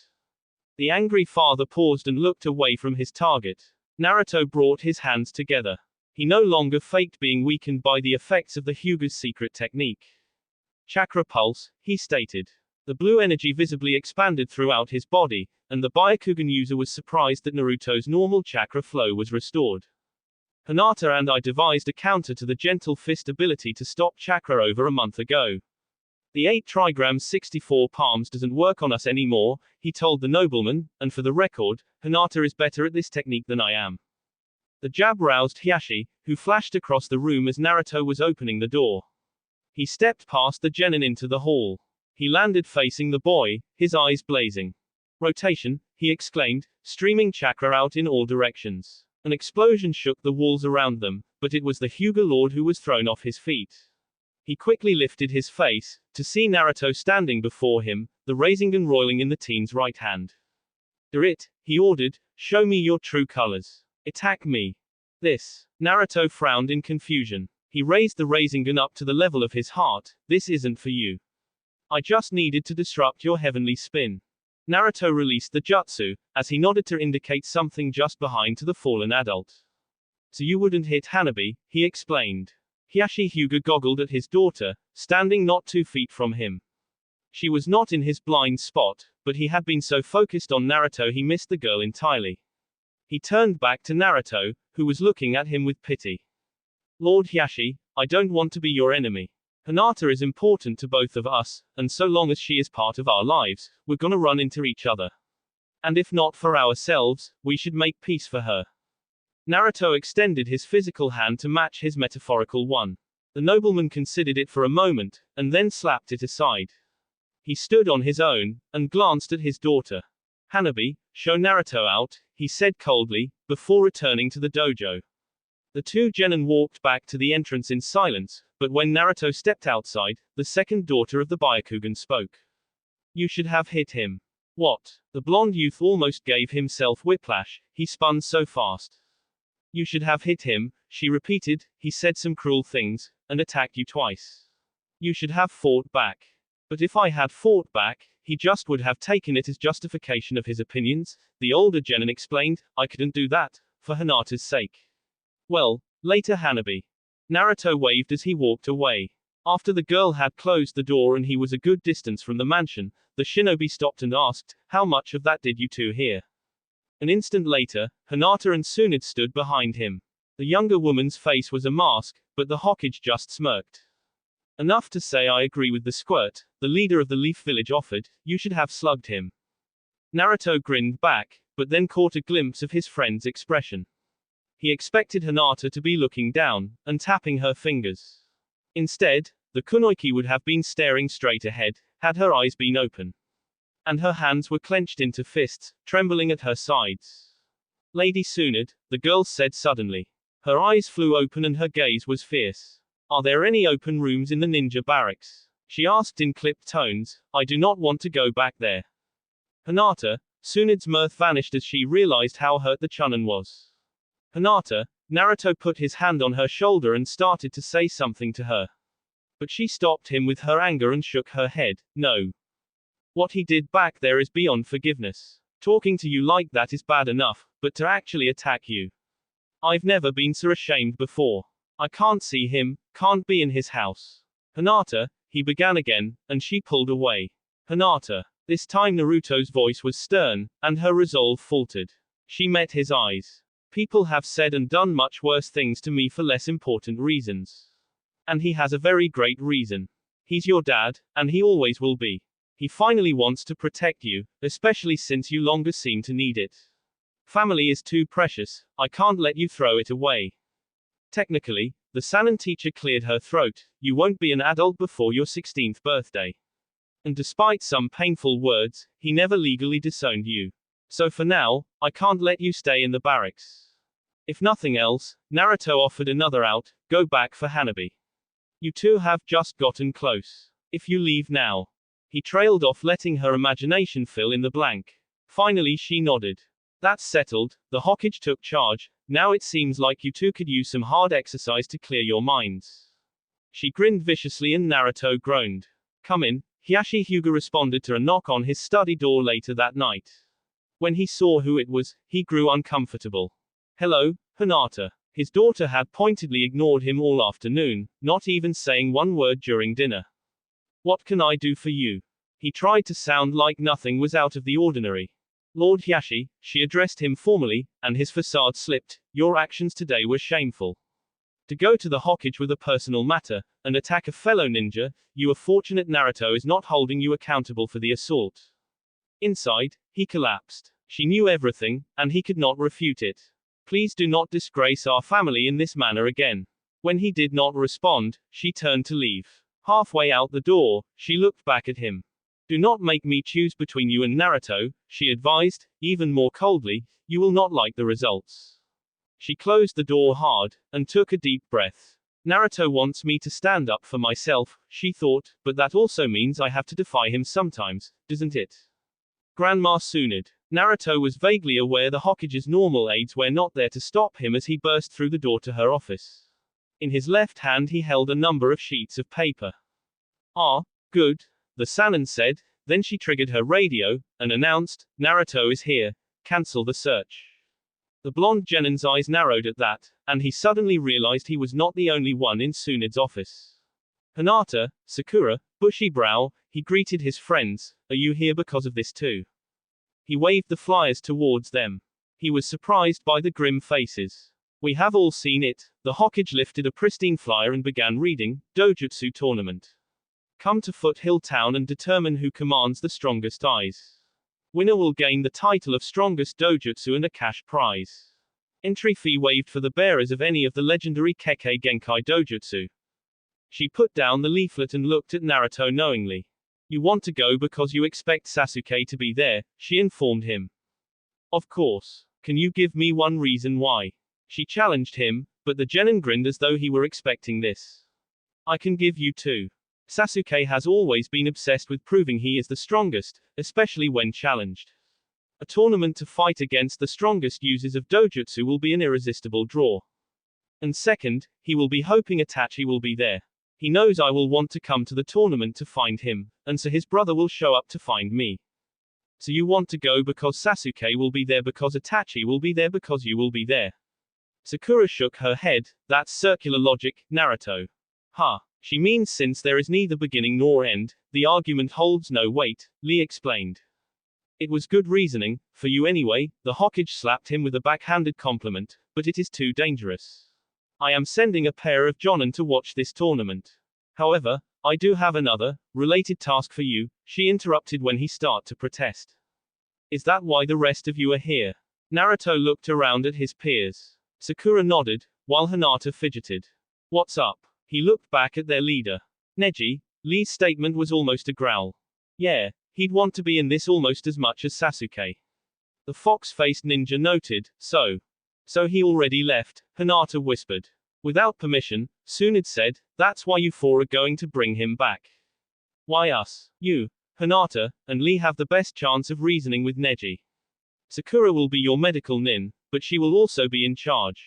The angry father paused and looked away from his target. Naruto brought his hands together. He no longer faked being weakened by the effects of the Hyuga's secret technique. Chakra pulse, he stated. The blue energy visibly expanded throughout his body, and the Byakugan user was surprised that Naruto's normal chakra flow was restored. Hinata and I devised a counter to the gentle fist ability to stop chakra over a month ago. The 8 trigrams 64 palms doesn't work on us anymore, he told the nobleman, and for the record, Hinata is better at this technique than I am. The jab roused Hiashi, who flashed across the room as Naruto was opening the door. He stepped past the genin into the hall. He landed facing the boy, his eyes blazing. Rotation, he exclaimed, streaming chakra out in all directions. An explosion shook the walls around them, but it was the Hyuga Lord who was thrown off his feet. He quickly lifted his face, to see Naruto standing before him, the Rasengan roiling in the teen's right hand. Do it, he ordered, show me your true colors. Attack me. This. Naruto frowned in confusion. He raised the Rasengan up to the level of his heart. This isn't for you. I just needed to disrupt your heavenly spin. Naruto released the jutsu, as he nodded to indicate something just behind to the fallen adult. So you wouldn't hit Hanabi, he explained. Hiashi Hyuga goggled at his daughter, standing not 2 feet from him. She was not in his blind spot, but he had been so focused on Naruto he missed the girl entirely. He turned back to Naruto, who was looking at him with pity. Lord Hiashi, I don't want to be your enemy. Hinata is important to both of us, and so long as she is part of our lives, we're gonna run into each other. And if not for ourselves, we should make peace for her. Naruto extended his physical hand to match his metaphorical one. The nobleman considered it for a moment, and then slapped it aside. He stood on his own, and glanced at his daughter. Hanabi, show Naruto out, he said coldly, before returning to the dojo. The 2 genin walked back to the entrance in silence, but when Naruto stepped outside, the second daughter of the Byakugan spoke. You should have hit him. What? The blonde youth almost gave himself whiplash, he spun so fast. You should have hit him, she repeated, he said some cruel things, and attacked you twice. You should have fought back. But if I had fought back, he just would have taken it as justification of his opinions, the older genin explained, I couldn't do that, for Hinata's sake. Well, later Hanabi. Naruto waved as he walked away. After the girl had closed the door and he was a good distance from the mansion, the shinobi stopped and asked, how much of that did you 2 hear? An instant later, Hinata and Tsunade stood behind him. The younger woman's face was a mask, but the Hokage just smirked. Enough to say I agree with the squirt, the leader of the Leaf Village offered, you should have slugged him. Naruto grinned back, but then caught a glimpse of his friend's expression. He expected Hinata to be looking down, and tapping her fingers. Instead, the kunoichi would have been staring straight ahead, had her eyes been open. And her hands were clenched into fists, trembling at her sides. Lady Tsunade, the girl said suddenly. Her eyes flew open and her gaze was fierce. Are there any open rooms in the ninja barracks? She asked in clipped tones. I do not want to go back there. Hinata, Tsunade's mirth vanished as she realized how hurt the Chunin was. Hinata, Naruto put his hand on her shoulder and started to say something to her. But she stopped him with her anger and shook her head. No. What he did back there is beyond forgiveness. Talking to you like that is bad enough, but to actually attack you. I've never been so ashamed before. I can't see him, can't be in his house. Hinata, he began again, and she pulled away. Hinata. This time Naruto's voice was stern, and her resolve faltered. She met his eyes. People have said and done much worse things to me for less important reasons. And he has a very great reason. He's your dad, and he always will be. He finally wants to protect you, especially since you longer seem to need it. Family is too precious, I can't let you throw it away. Technically, the Sannin teacher cleared her throat, you won't be an adult before your 16th birthday. And despite some painful words, he never legally disowned you. So for now, I can't let you stay in the barracks. If nothing else, Naruto offered another out, go back for Hanabi. You two have just gotten close. If you leave now. He trailed off, letting her imagination fill in the blank. Finally she nodded. That's settled, the Hokage took charge, now it seems like you two could use some hard exercise to clear your minds. She grinned viciously and Naruto groaned. Come in, Hiashi Hyuga responded to a knock on his study door later that night. When he saw who it was, he grew uncomfortable. Hello, Hinata. His daughter had pointedly ignored him all afternoon, not even saying one word during dinner. What can I do for you? He tried to sound like nothing was out of the ordinary. Lord Hiashi, she addressed him formally, and his facade slipped. Your actions today were shameful. To go to the Hokage with a personal matter, and attack a fellow ninja, you are fortunate Naruto is not holding you accountable for the assault. Inside, he collapsed. She knew everything, and he could not refute it. Please do not disgrace our family in this manner again. When he did not respond, she turned to leave. Halfway out the door, she looked back at him. Do not make me choose between you and Naruto, she advised, even more coldly, you will not like the results. She closed the door hard, and took a deep breath. Naruto wants me to stand up for myself, she thought, but that also means I have to defy him sometimes, doesn't it? Grandma Tsunade. Naruto was vaguely aware the Hokage's normal aides were not there to stop him as he burst through the door to her office. In his left hand he held a number of sheets of paper. Ah, good, the Sannin said, then she triggered her radio, and announced, Naruto is here, cancel the search. The blonde Genin's eyes narrowed at that, and he suddenly realized he was not the only one in Tsunade's office. Hinata, Sakura, bushy brow, he greeted his friends, are you here because of this too? He waved the flyers towards them. He was surprised by the grim faces. We have all seen it. The Hokage lifted a pristine flyer and began reading, Dojutsu Tournament. Come to Foothill Town and determine who commands the strongest eyes. Winner will gain the title of strongest dojutsu and a cash prize. Entry fee waived for the bearers of any of the legendary Kekkei Genkai dojutsu. She put down the leaflet and looked at Naruto knowingly. You want to go because you expect Sasuke to be there, she informed him. Of course. Can you give me one reason why? She challenged him, but the Genin grinned as though he were expecting this. I can give you two. Sasuke has always been obsessed with proving he is the strongest, especially when challenged. A tournament to fight against the strongest users of dojutsu will be an irresistible draw. And second, he will be hoping Itachi will be there. He knows I will want to come to the tournament to find him, and so his brother will show up to find me. So you want to go because Sasuke will be there because Itachi will be there because you will be there. Sakura shook her head, that's circular logic, Naruto. Ha. She means since there is neither beginning nor end, the argument holds no weight, Lee explained. It was good reasoning, for you anyway, the Hokage slapped him with a backhanded compliment, but it is too dangerous. I am sending a pair of Jonin to watch this tournament. However, I do have another, related task for you, she interrupted when he started to protest. Is that why the rest of you are here? Naruto looked around at his peers. Sakura nodded, while Hinata fidgeted. What's up? He looked back at their leader. Neji. Lee's statement was almost a growl. Yeah, he'd want to be in this almost as much as Sasuke. The fox-faced ninja noted, so he already left, Hinata whispered. Without permission, Tsunade said, that's why you four are going to bring him back. Why us? You, Hinata, and Lee have the best chance of reasoning with Neji. Sakura will be your medical nin, but she will also be in charge.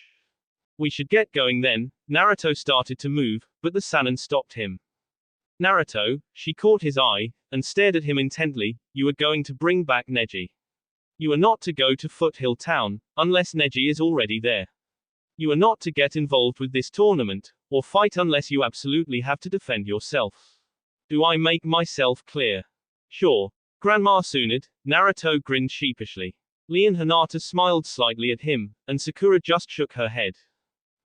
We should get going then. Naruto started to move, but the Sannin stopped him. Naruto, she caught his eye, and stared at him intently. You are going to bring back Neji. You are not to go to Foothill Town, unless Neji is already there. You are not to get involved with this tournament, or fight unless you absolutely have to defend yourself. Do I make myself clear? Sure. Grandma Tsunade. Naruto grinned sheepishly. Lee and Hinata smiled slightly at him, and Sakura just shook her head.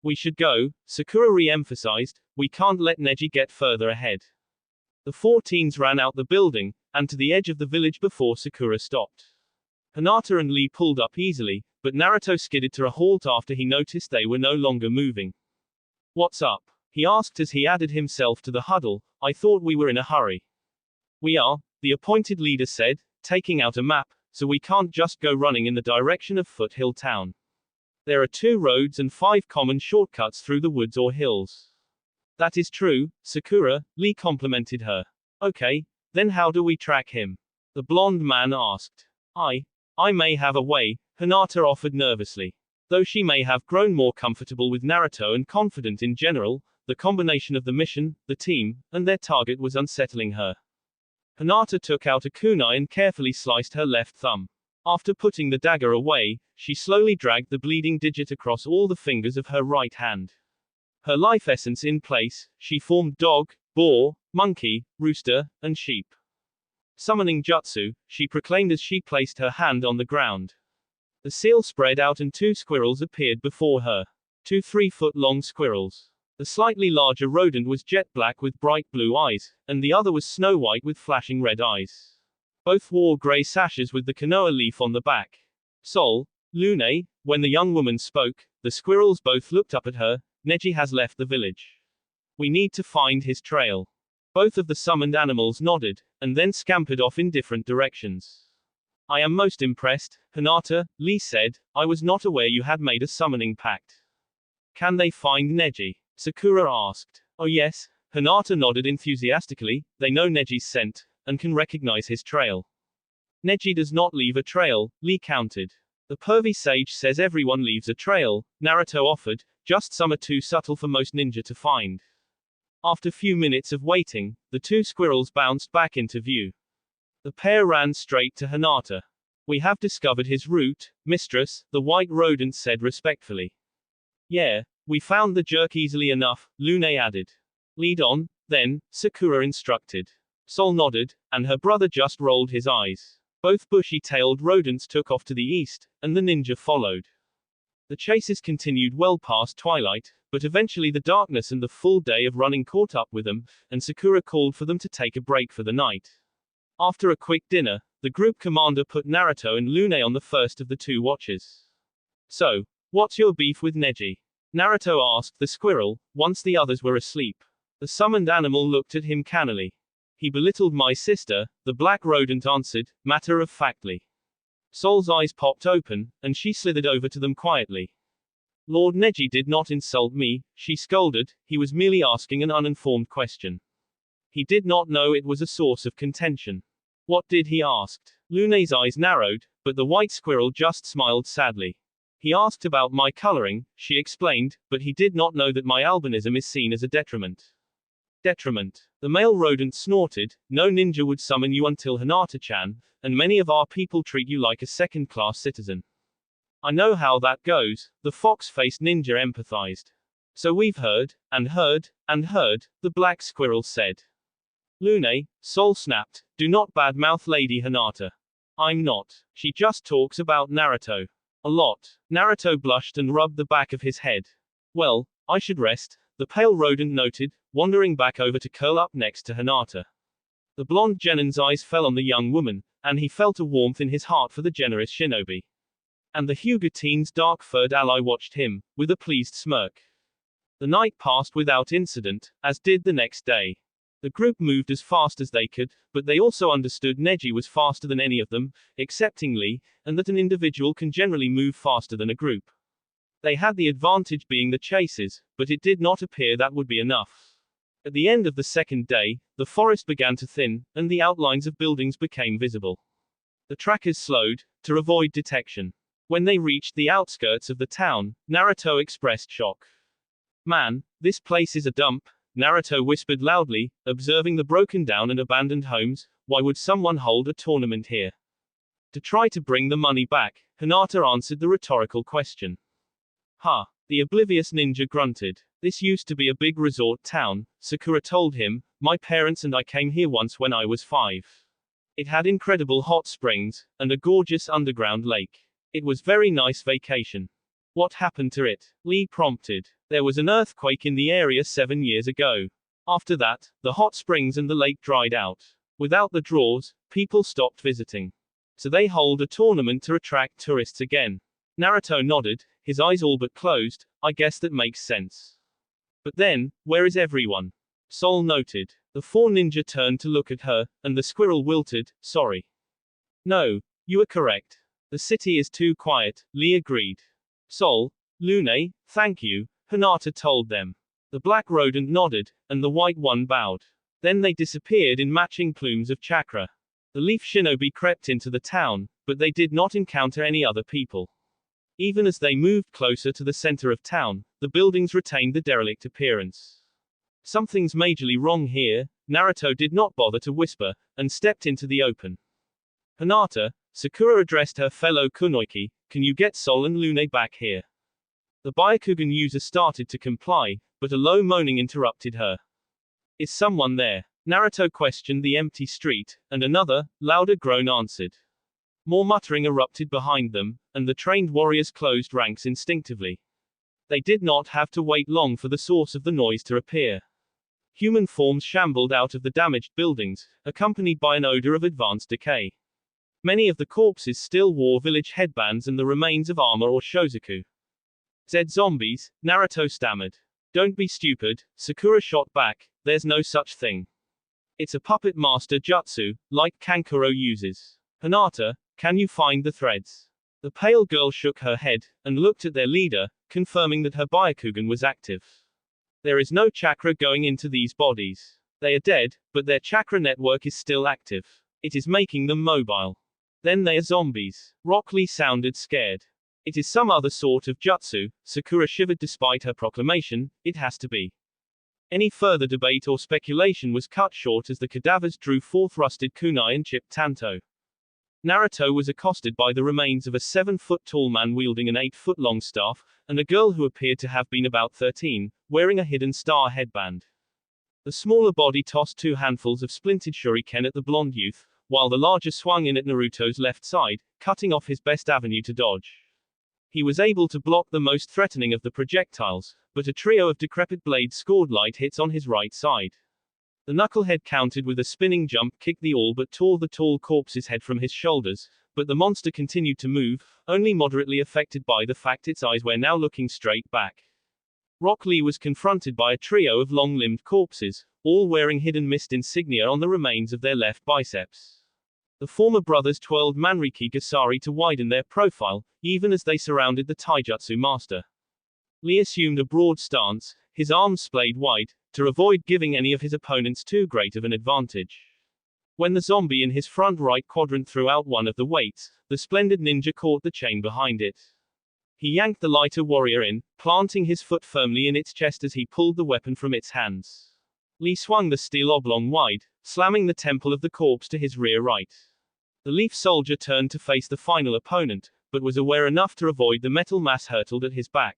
We should go, Sakura re-emphasized, we can't let Neji get further ahead. The 4 teens ran out the building, and to the edge of the village before Sakura stopped. Hinata and Lee pulled up easily, but Naruto skidded to a halt after he noticed they were no longer moving. What's up? He asked as he added himself to the huddle. I thought we were in a hurry. We are, the appointed leader said, taking out a map, so we can't just go running in the direction of Foothill Town. There are 2 roads and 5 common shortcuts through the woods or hills. That is true, Sakura, Lee complimented her. Okay, then how do we track him? The blonde man asked. I may have a way, Hinata offered nervously. Though she may have grown more comfortable with Naruto and confident in general, the combination of the mission, the team, and their target was unsettling her. Hinata took out a kunai and carefully sliced her left thumb. After putting the dagger away, she slowly dragged the bleeding digit across all the fingers of her right hand. Her life essence in place, she formed dog, boar, monkey, rooster, and sheep. Summoning jutsu, she proclaimed as she placed her hand on the ground. The seal spread out and 2 squirrels appeared before her. 2 3-foot-long squirrels. The slightly larger rodent was jet black with bright blue eyes, and the other was snow white with flashing red eyes. Both wore gray sashes with the Konoha leaf on the back. Sol, Lune, when the young woman spoke, the squirrels both looked up at her. Neji has left the village. We need to find his trail. Both of the summoned animals nodded, and then scampered off in different directions. I am most impressed, Hinata, Lee said. I was not aware you had made a summoning pact. Can they find Neji? Sakura asked. Oh yes, Hinata nodded enthusiastically. They know Neji's scent, and can recognize his trail. Neji does not leave a trail, Lee countered. The pervy sage says everyone leaves a trail, Naruto offered, just some are too subtle for most ninja to find. After few minutes of waiting, the 2 squirrels bounced back into view. The pair ran straight to Hinata. We have discovered his route, mistress, the white rodent said respectfully. Yeah, we found the jerk easily enough, Lune added. Lead on, then, Sakura instructed. Sol nodded, and her brother just rolled his eyes. Both bushy-tailed rodents took off to the east, and the ninja followed. The chases continued well past twilight, but eventually the darkness and the full day of running caught up with them, and Sakura called for them to take a break for the night. After a quick dinner, the group commander put Naruto and Lune on the first of the 2 watches. So, what's your beef with Neji? Naruto asked the squirrel, once the others were asleep. The summoned animal looked at him cannily. He belittled my sister, the black rodent answered, matter-of-factly. Sol's eyes popped open, and she slithered over to them quietly. Lord Neji did not insult me, she scolded, he was merely asking an uninformed question. He did not know it was a source of contention. What did he ask? Lune's eyes narrowed, but the white squirrel just smiled sadly. He asked about my coloring, she explained, but he did not know that my albinism is seen as a detriment. Detriment. The male rodent snorted, no ninja would summon you until Hinata-chan, and many of our people treat you like a second-class citizen. I know how that goes, the fox-faced ninja empathized. So we've heard, and heard, and heard, the black squirrel said. Lune, Sol snapped, do not badmouth Lady Hinata. I'm not. She just talks about Naruto. A lot. Naruto blushed and rubbed the back of his head. Well, I should rest, the pale rodent noted, wandering back over to curl up next to Hinata. The blonde Genin's eyes fell on the young woman, and he felt a warmth in his heart for the generous shinobi. And the Hyuga teen's dark-furred ally watched him, with a pleased smirk. The night passed without incident, as did the next day. The group moved as fast as they could, but they also understood Neji was faster than any of them, excepting Lee, and that an individual can generally move faster than a group. They had the advantage being the chases, but it did not appear that would be enough. At the end of the second day, the forest began to thin, and the outlines of buildings became visible. The trackers slowed, to avoid detection. When they reached the outskirts of the town, Naruto expressed shock. Man, this place is a dump, Naruto whispered loudly, observing the broken down and abandoned homes. Why would someone hold a tournament here? To try to bring the money back, Hinata answered the rhetorical question. Ha! The oblivious ninja grunted. This used to be a big resort town, Sakura told him. My parents and I came here once when I was 5. It had incredible hot springs, and a gorgeous underground lake. It was very nice vacation. What happened to it? Lee prompted. There was an earthquake in the area 7 years ago. After that, the hot springs and the lake dried out. Without the draws, people stopped visiting. So they hold a tournament to attract tourists again. Naruto nodded, his eyes all but closed. I guess that makes sense. But then, where is everyone? Sol noted. The 4 ninja turned to look at her, and the squirrel wilted. Sorry. No, you are correct. The city is too quiet, Lee agreed. Sol, Lune, thank you, Hinata told them. The black rodent nodded, and the white one bowed. Then they disappeared in matching plumes of chakra. The leaf shinobi crept into the town, but they did not encounter any other people. Even as they moved closer to the center of town, the buildings retained the derelict appearance. Something's majorly wrong here, Naruto did not bother to whisper, and stepped into the open. Hinata, Sakura addressed her fellow kunoichi, can you get Sol and Lune back here? The Byakugan user started to comply, but a low moaning interrupted her. Is someone there? Naruto questioned the empty street, and another, louder groan answered. More muttering erupted behind them, and the trained warriors closed ranks instinctively. They did not have to wait long for the source of the noise to appear. Human forms shambled out of the damaged buildings, accompanied by an odor of advanced decay. Many of the corpses still wore village headbands and the remains of armor or shozaku. Zed zombies, Naruto stammered. Don't be stupid, Sakura shot back, there's no such thing. It's a puppet master jutsu, like Kankuro uses. Hinata, can you find the threads? The pale girl shook her head, and looked at their leader, confirming that her Byakugan was active. There is no chakra going into these bodies. They are dead, but their chakra network is still active. It is making them mobile. Then they are zombies. Rock Lee sounded scared. It is some other sort of jutsu, Sakura shivered despite her proclamation, it has to be. Any further debate or speculation was cut short as the cadavers drew forth rusted kunai and chipped tanto. Naruto was accosted by the remains of a 7-foot-tall man wielding an 8-foot-long staff, and a girl who appeared to have been about 13, wearing a hidden star headband. The smaller body tossed 2 handfuls of splintered shuriken at the blonde youth, while the larger swung in at Naruto's left side, cutting off his best avenue to dodge. He was able to block the most threatening of the projectiles, but a trio of decrepit blades scored light hits on his right side. The knucklehead countered with a spinning jump kick that all but tore the tall corpse's head from his shoulders, but the monster continued to move, only moderately affected by the fact its eyes were now looking straight back. Rock Lee was confronted by a trio of long-limbed corpses, all wearing hidden mist insignia on the remains of their left biceps. The former brothers twirled Manriki Gasari to widen their profile, even as they surrounded the taijutsu master. Lee assumed a broad stance, his arms splayed wide, to avoid giving any of his opponents too great of an advantage. When the zombie in his front right quadrant threw out one of the weights, the splendid ninja caught the chain behind it. He yanked the lighter warrior in, planting his foot firmly in its chest as he pulled the weapon from its hands. Lee swung the steel oblong wide, slamming the temple of the corpse to his rear right. The leaf soldier turned to face the final opponent, but was aware enough to avoid the metal mass hurtled at his back.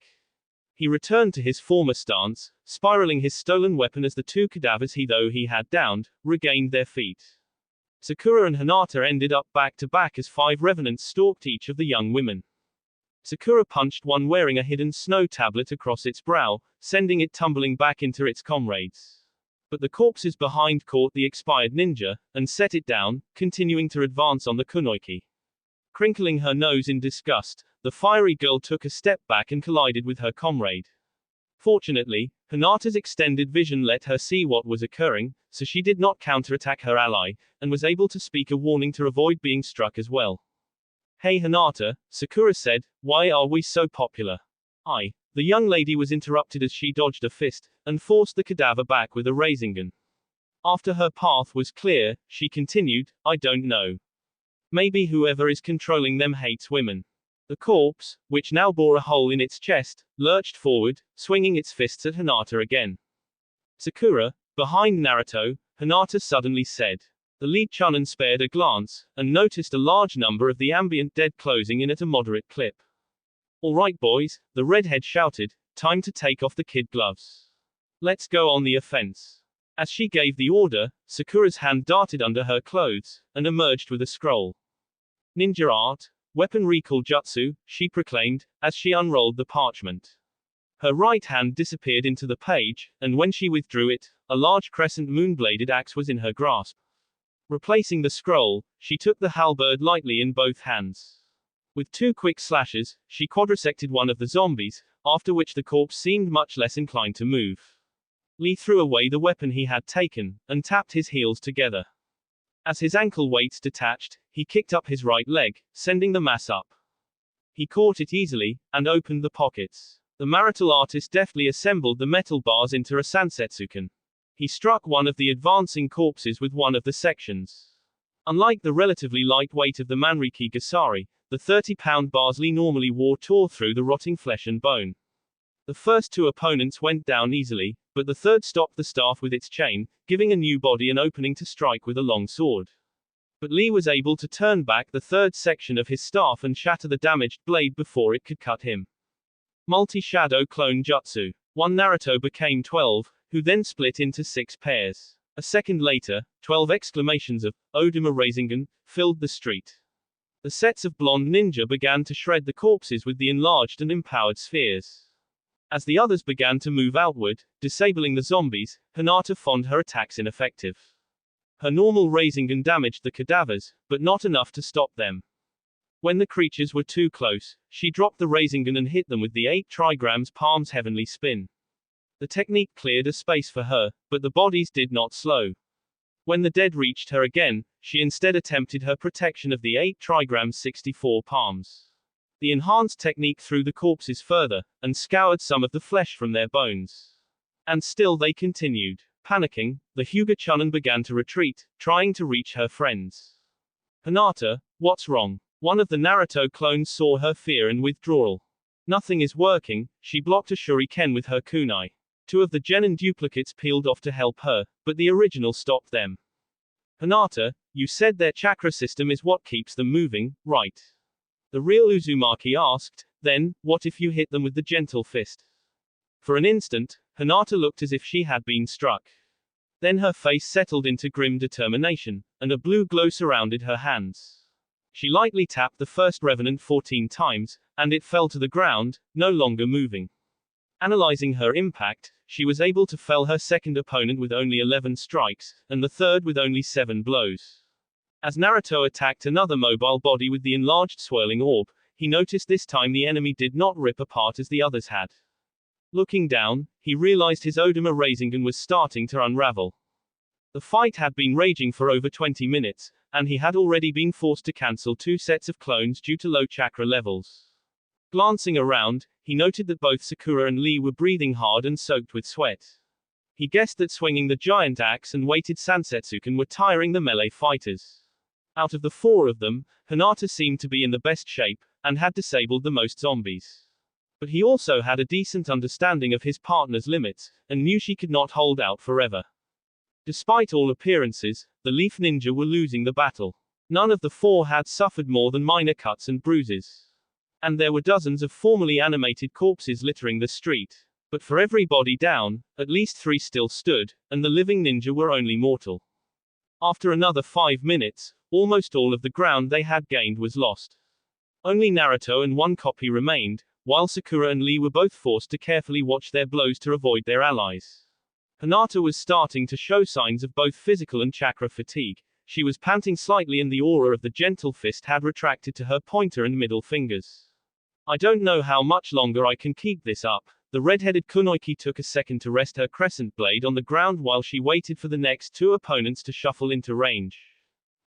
He returned to his former stance, spiraling his stolen weapon as the 2 cadavers he had downed, regained their feet. Sakura and Hinata ended up back to back as 5 revenants stalked each of the young women. Sakura punched one wearing a hidden snow tablet across its brow, sending it tumbling back into its comrades. But the corpses behind caught the expired ninja, and set it down, continuing to advance on the kunoichi. Crinkling her nose in disgust, the fiery girl took a step back and collided with her comrade. Fortunately, Hinata's extended vision let her see what was occurring, so she did not counterattack her ally, and was able to speak a warning to avoid being struck as well. Hey Hinata, Sakura said, why are we so popular? The young lady was interrupted as she dodged a fist, and forced the cadaver back with a Rasengan. After her path was clear, she continued, I don't know. Maybe whoever is controlling them hates women. The corpse, which now bore a hole in its chest, lurched forward, swinging its fists at Hinata again. Sakura, behind Naruto, Hinata suddenly said. The lead Chunin spared a glance, and noticed a large number of the ambient dead closing in at a moderate clip. All right boys, the redhead shouted, time to take off the kid gloves. Let's go on the offense. As she gave the order, Sakura's hand darted under her clothes, and emerged with a scroll. Ninja art, weapon recall jutsu, she proclaimed, as she unrolled the parchment. Her right hand disappeared into the page, and when she withdrew it, a large crescent moon-bladed axe was in her grasp. Replacing the scroll, she took the halberd lightly in both hands. With 2 quick slashes, she quadrisected one of the zombies, after which the corpse seemed much less inclined to move. Lee threw away the weapon he had taken, and tapped his heels together. As his ankle weights detached, he kicked up his right leg, sending the mass up. He caught it easily, and opened the pockets. The marital artist deftly assembled the metal bars into a sansetsuken. He struck one of the advancing corpses with one of the sections. Unlike the relatively light weight of the Manriki Gasari, the 30-pound bars Lee normally wore tore through the rotting flesh and bone. The first 2 opponents went down easily, but the third stopped the staff with its chain, giving a new body an opening to strike with a long sword. But Lee was able to turn back the third section of his staff and shatter the damaged blade before it could cut him. Multi-shadow clone jutsu. One Naruto became 12, who then split into 6 pairs. A second later, 12 exclamations of Odama Rasengan filled the street. The sets of blonde ninja began to shred the corpses with the enlarged and empowered spheres. As the others began to move outward, disabling the zombies, Hinata found her attacks ineffective. Her normal Rasengan damaged the cadavers, but not enough to stop them. When the creatures were too close, she dropped the Rasengan and hit them with the 8 trigrams palm's heavenly spin. The technique cleared a space for her, but the bodies did not slow. When the dead reached her again, she instead attempted her protection of the 8 trigrams 64 palms. The enhanced technique threw the corpses further, and scoured some of the flesh from their bones. And still they continued. Panicking, the Hyuga Chunin began to retreat, trying to reach her friends. Hinata, what's wrong? One of the Naruto clones saw her fear and withdrawal. Nothing is working, she blocked a shuriken with her kunai. 2 of the genin duplicates peeled off to help her, but the original stopped them. Hinata, you said their chakra system is what keeps them moving, right? The real Uzumaki asked, then, what if you hit them with the gentle fist? For an instant, Hinata looked as if she had been struck. Then her face settled into grim determination, and a blue glow surrounded her hands. She lightly tapped the first revenant 14 times, and it fell to the ground, no longer moving. Analyzing her impact, she was able to fell her second opponent with only 11 strikes, and the third with only 7 blows. As Naruto attacked another mobile body with the enlarged swirling orb, he noticed this time the enemy did not rip apart as the others had. Looking down, he realized his Odama Rasengan was starting to unravel. The fight had been raging for over 20 minutes, and he had already been forced to cancel 2 sets of clones due to low chakra levels. Glancing around, he noted that both Sakura and Lee were breathing hard and soaked with sweat. He guessed that swinging the giant axe and weighted sansetsuken were tiring the melee fighters. Out of the 4 of them, Hinata seemed to be in the best shape, and had disabled the most zombies. But he also had a decent understanding of his partner's limits, and knew she could not hold out forever. Despite all appearances, the Leaf Ninja were losing the battle. None of the 4 had suffered more than minor cuts and bruises. And there were dozens of formerly animated corpses littering the street. But for every body down, at least 3 still stood, and the living ninja were only mortal. After another 5 minutes, almost all of the ground they had gained was lost. Only Naruto and 1 copy remained, while Sakura and Lee were both forced to carefully watch their blows to avoid their allies. Hinata was starting to show signs of both physical and chakra fatigue. She was panting slightly and the aura of the gentle fist had retracted to her pointer and middle fingers. I don't know how much longer I can keep this up. The red-headed kunoiki took a second to rest her crescent blade on the ground while she waited for the next 2 opponents to shuffle into range.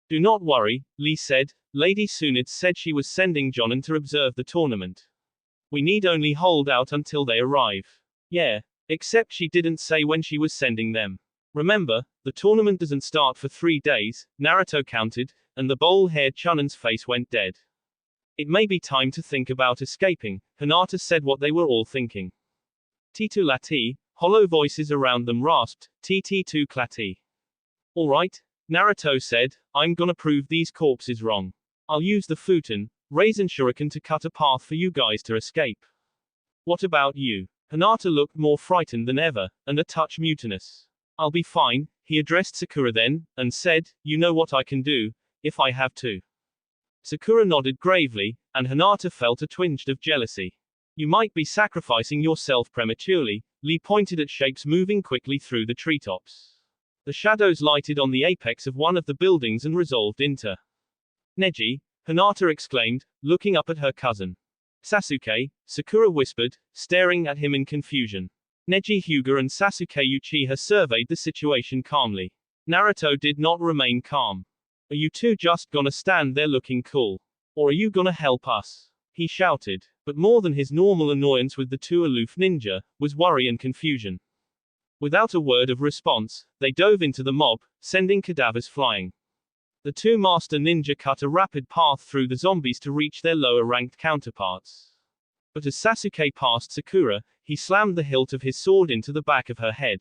Do not worry, Lee said. Lady Tsunade said she was sending Jonin to observe the tournament. We need only hold out until they arrive. Yeah. Except she didn't say when she was sending them. Remember, the tournament doesn't start for 3 days, Naruto counted, and the bowl-haired Chunan's face went dead. It may be time to think about escaping, Hinata said what they were all thinking. Titu Lati, hollow voices around them rasped, Tt2 Klati. Alright, Naruto said, I'm gonna prove these corpses wrong. I'll use the futon, raisin shuriken to cut a path for you guys to escape. What about you? Hinata looked more frightened than ever, and a touch mutinous. I'll be fine, he addressed Sakura then, and said, you know what I can do, if I have to. Sakura nodded gravely, and Hinata felt a twinge of jealousy. You might be sacrificing yourself prematurely, Lee pointed at shapes moving quickly through the treetops. The shadows lighted on the apex of one of the buildings and resolved into Neji, Hinata exclaimed, looking up at her cousin. Sasuke, Sakura whispered, staring at him in confusion. Neji Hyuga and Sasuke Uchiha surveyed the situation calmly. Naruto did not remain calm. Are you two just gonna stand there looking cool? Or are you gonna help us? He shouted, but more than his normal annoyance with the two aloof ninja, was worry and confusion. Without a word of response, they dove into the mob, sending cadavers flying. The two master ninja cut a rapid path through the zombies to reach their lower-ranked counterparts. But as Sasuke passed Sakura, he slammed the hilt of his sword into the back of her head.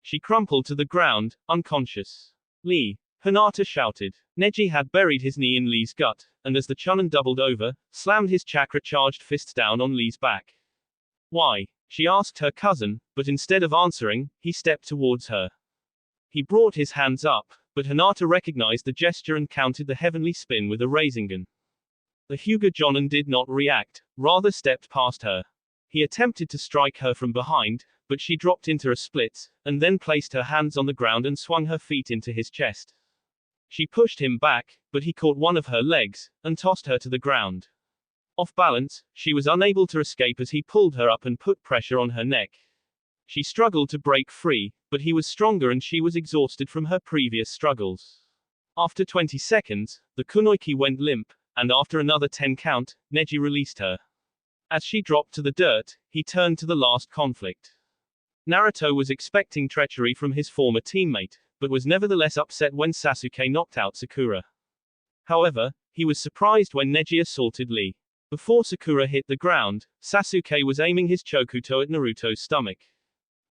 She crumpled to the ground, unconscious. Lee, Hinata shouted. Neji had buried his knee in Lee's gut, and as the Chunin doubled over, slammed his chakra-charged fists down on Lee's back. Why? She asked her cousin, but instead of answering, he stepped towards her. He brought his hands up, but Hinata recognized the gesture and countered the heavenly spin with a Rasengan. The Hyuga Jonin did not react, rather stepped past her. He attempted to strike her from behind, but she dropped into a split, and then placed her hands on the ground and swung her feet into his chest. She pushed him back, but he caught one of her legs, and tossed her to the ground. Off balance, she was unable to escape as he pulled her up and put pressure on her neck. She struggled to break free, but he was stronger and she was exhausted from her previous struggles. After 20 seconds, the kunoiki went limp, and after another 10 count, Neji released her. As she dropped to the dirt, he turned to the last conflict. Naruto was expecting treachery from his former teammate, but was nevertheless upset when Sasuke knocked out Sakura. However, he was surprised when Neji assaulted Lee. Before Sakura hit the ground, Sasuke was aiming his chokuto at Naruto's stomach.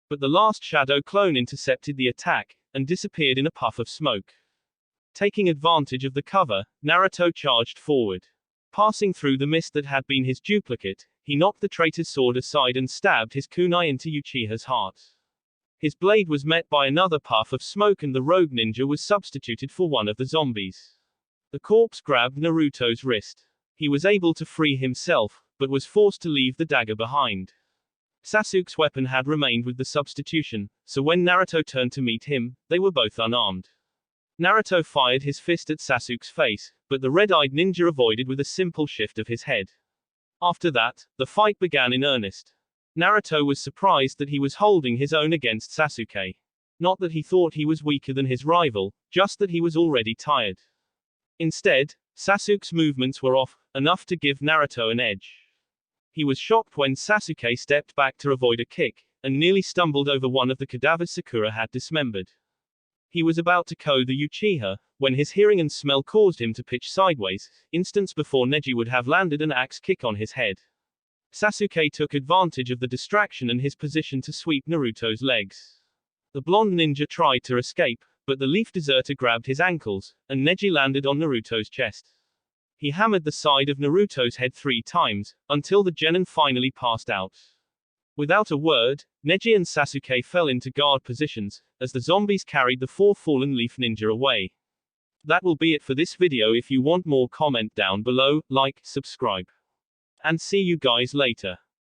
But the last shadow clone intercepted the attack, and disappeared in a puff of smoke. Taking advantage of the cover, Naruto charged forward. Passing through the mist that had been his duplicate, he knocked the traitor's sword aside and stabbed his kunai into Uchiha's heart. His blade was met by another puff of smoke and the rogue ninja was substituted for one of the zombies. The corpse grabbed Naruto's wrist. He was able to free himself, but was forced to leave the dagger behind. Sasuke's weapon had remained with the substitution, so when Naruto turned to meet him, they were both unarmed. Naruto fired his fist at Sasuke's face, but the red-eyed ninja avoided with a simple shift of his head. After that, the fight began in earnest. Naruto was surprised that he was holding his own against Sasuke. Not that he thought he was weaker than his rival, just that he was already tired. Instead, Sasuke's movements were off, enough to give Naruto an edge. He was shocked when Sasuke stepped back to avoid a kick, and nearly stumbled over one of the cadavers Sakura had dismembered. He was about to KO the Uchiha, when his hearing and smell caused him to pitch sideways, instants before Neji would have landed an axe kick on his head. Sasuke took advantage of the distraction and his position to sweep Naruto's legs. The blonde ninja tried to escape, but the leaf deserter grabbed his ankles, and Neji landed on Naruto's chest. He hammered the side of Naruto's head 3 times, until the genin finally passed out. Without a word, Neji and Sasuke fell into guard positions, as the zombies carried the 4 fallen leaf ninja away. That will be it for this video. If you want more, comment down below, like, subscribe. And see you guys later.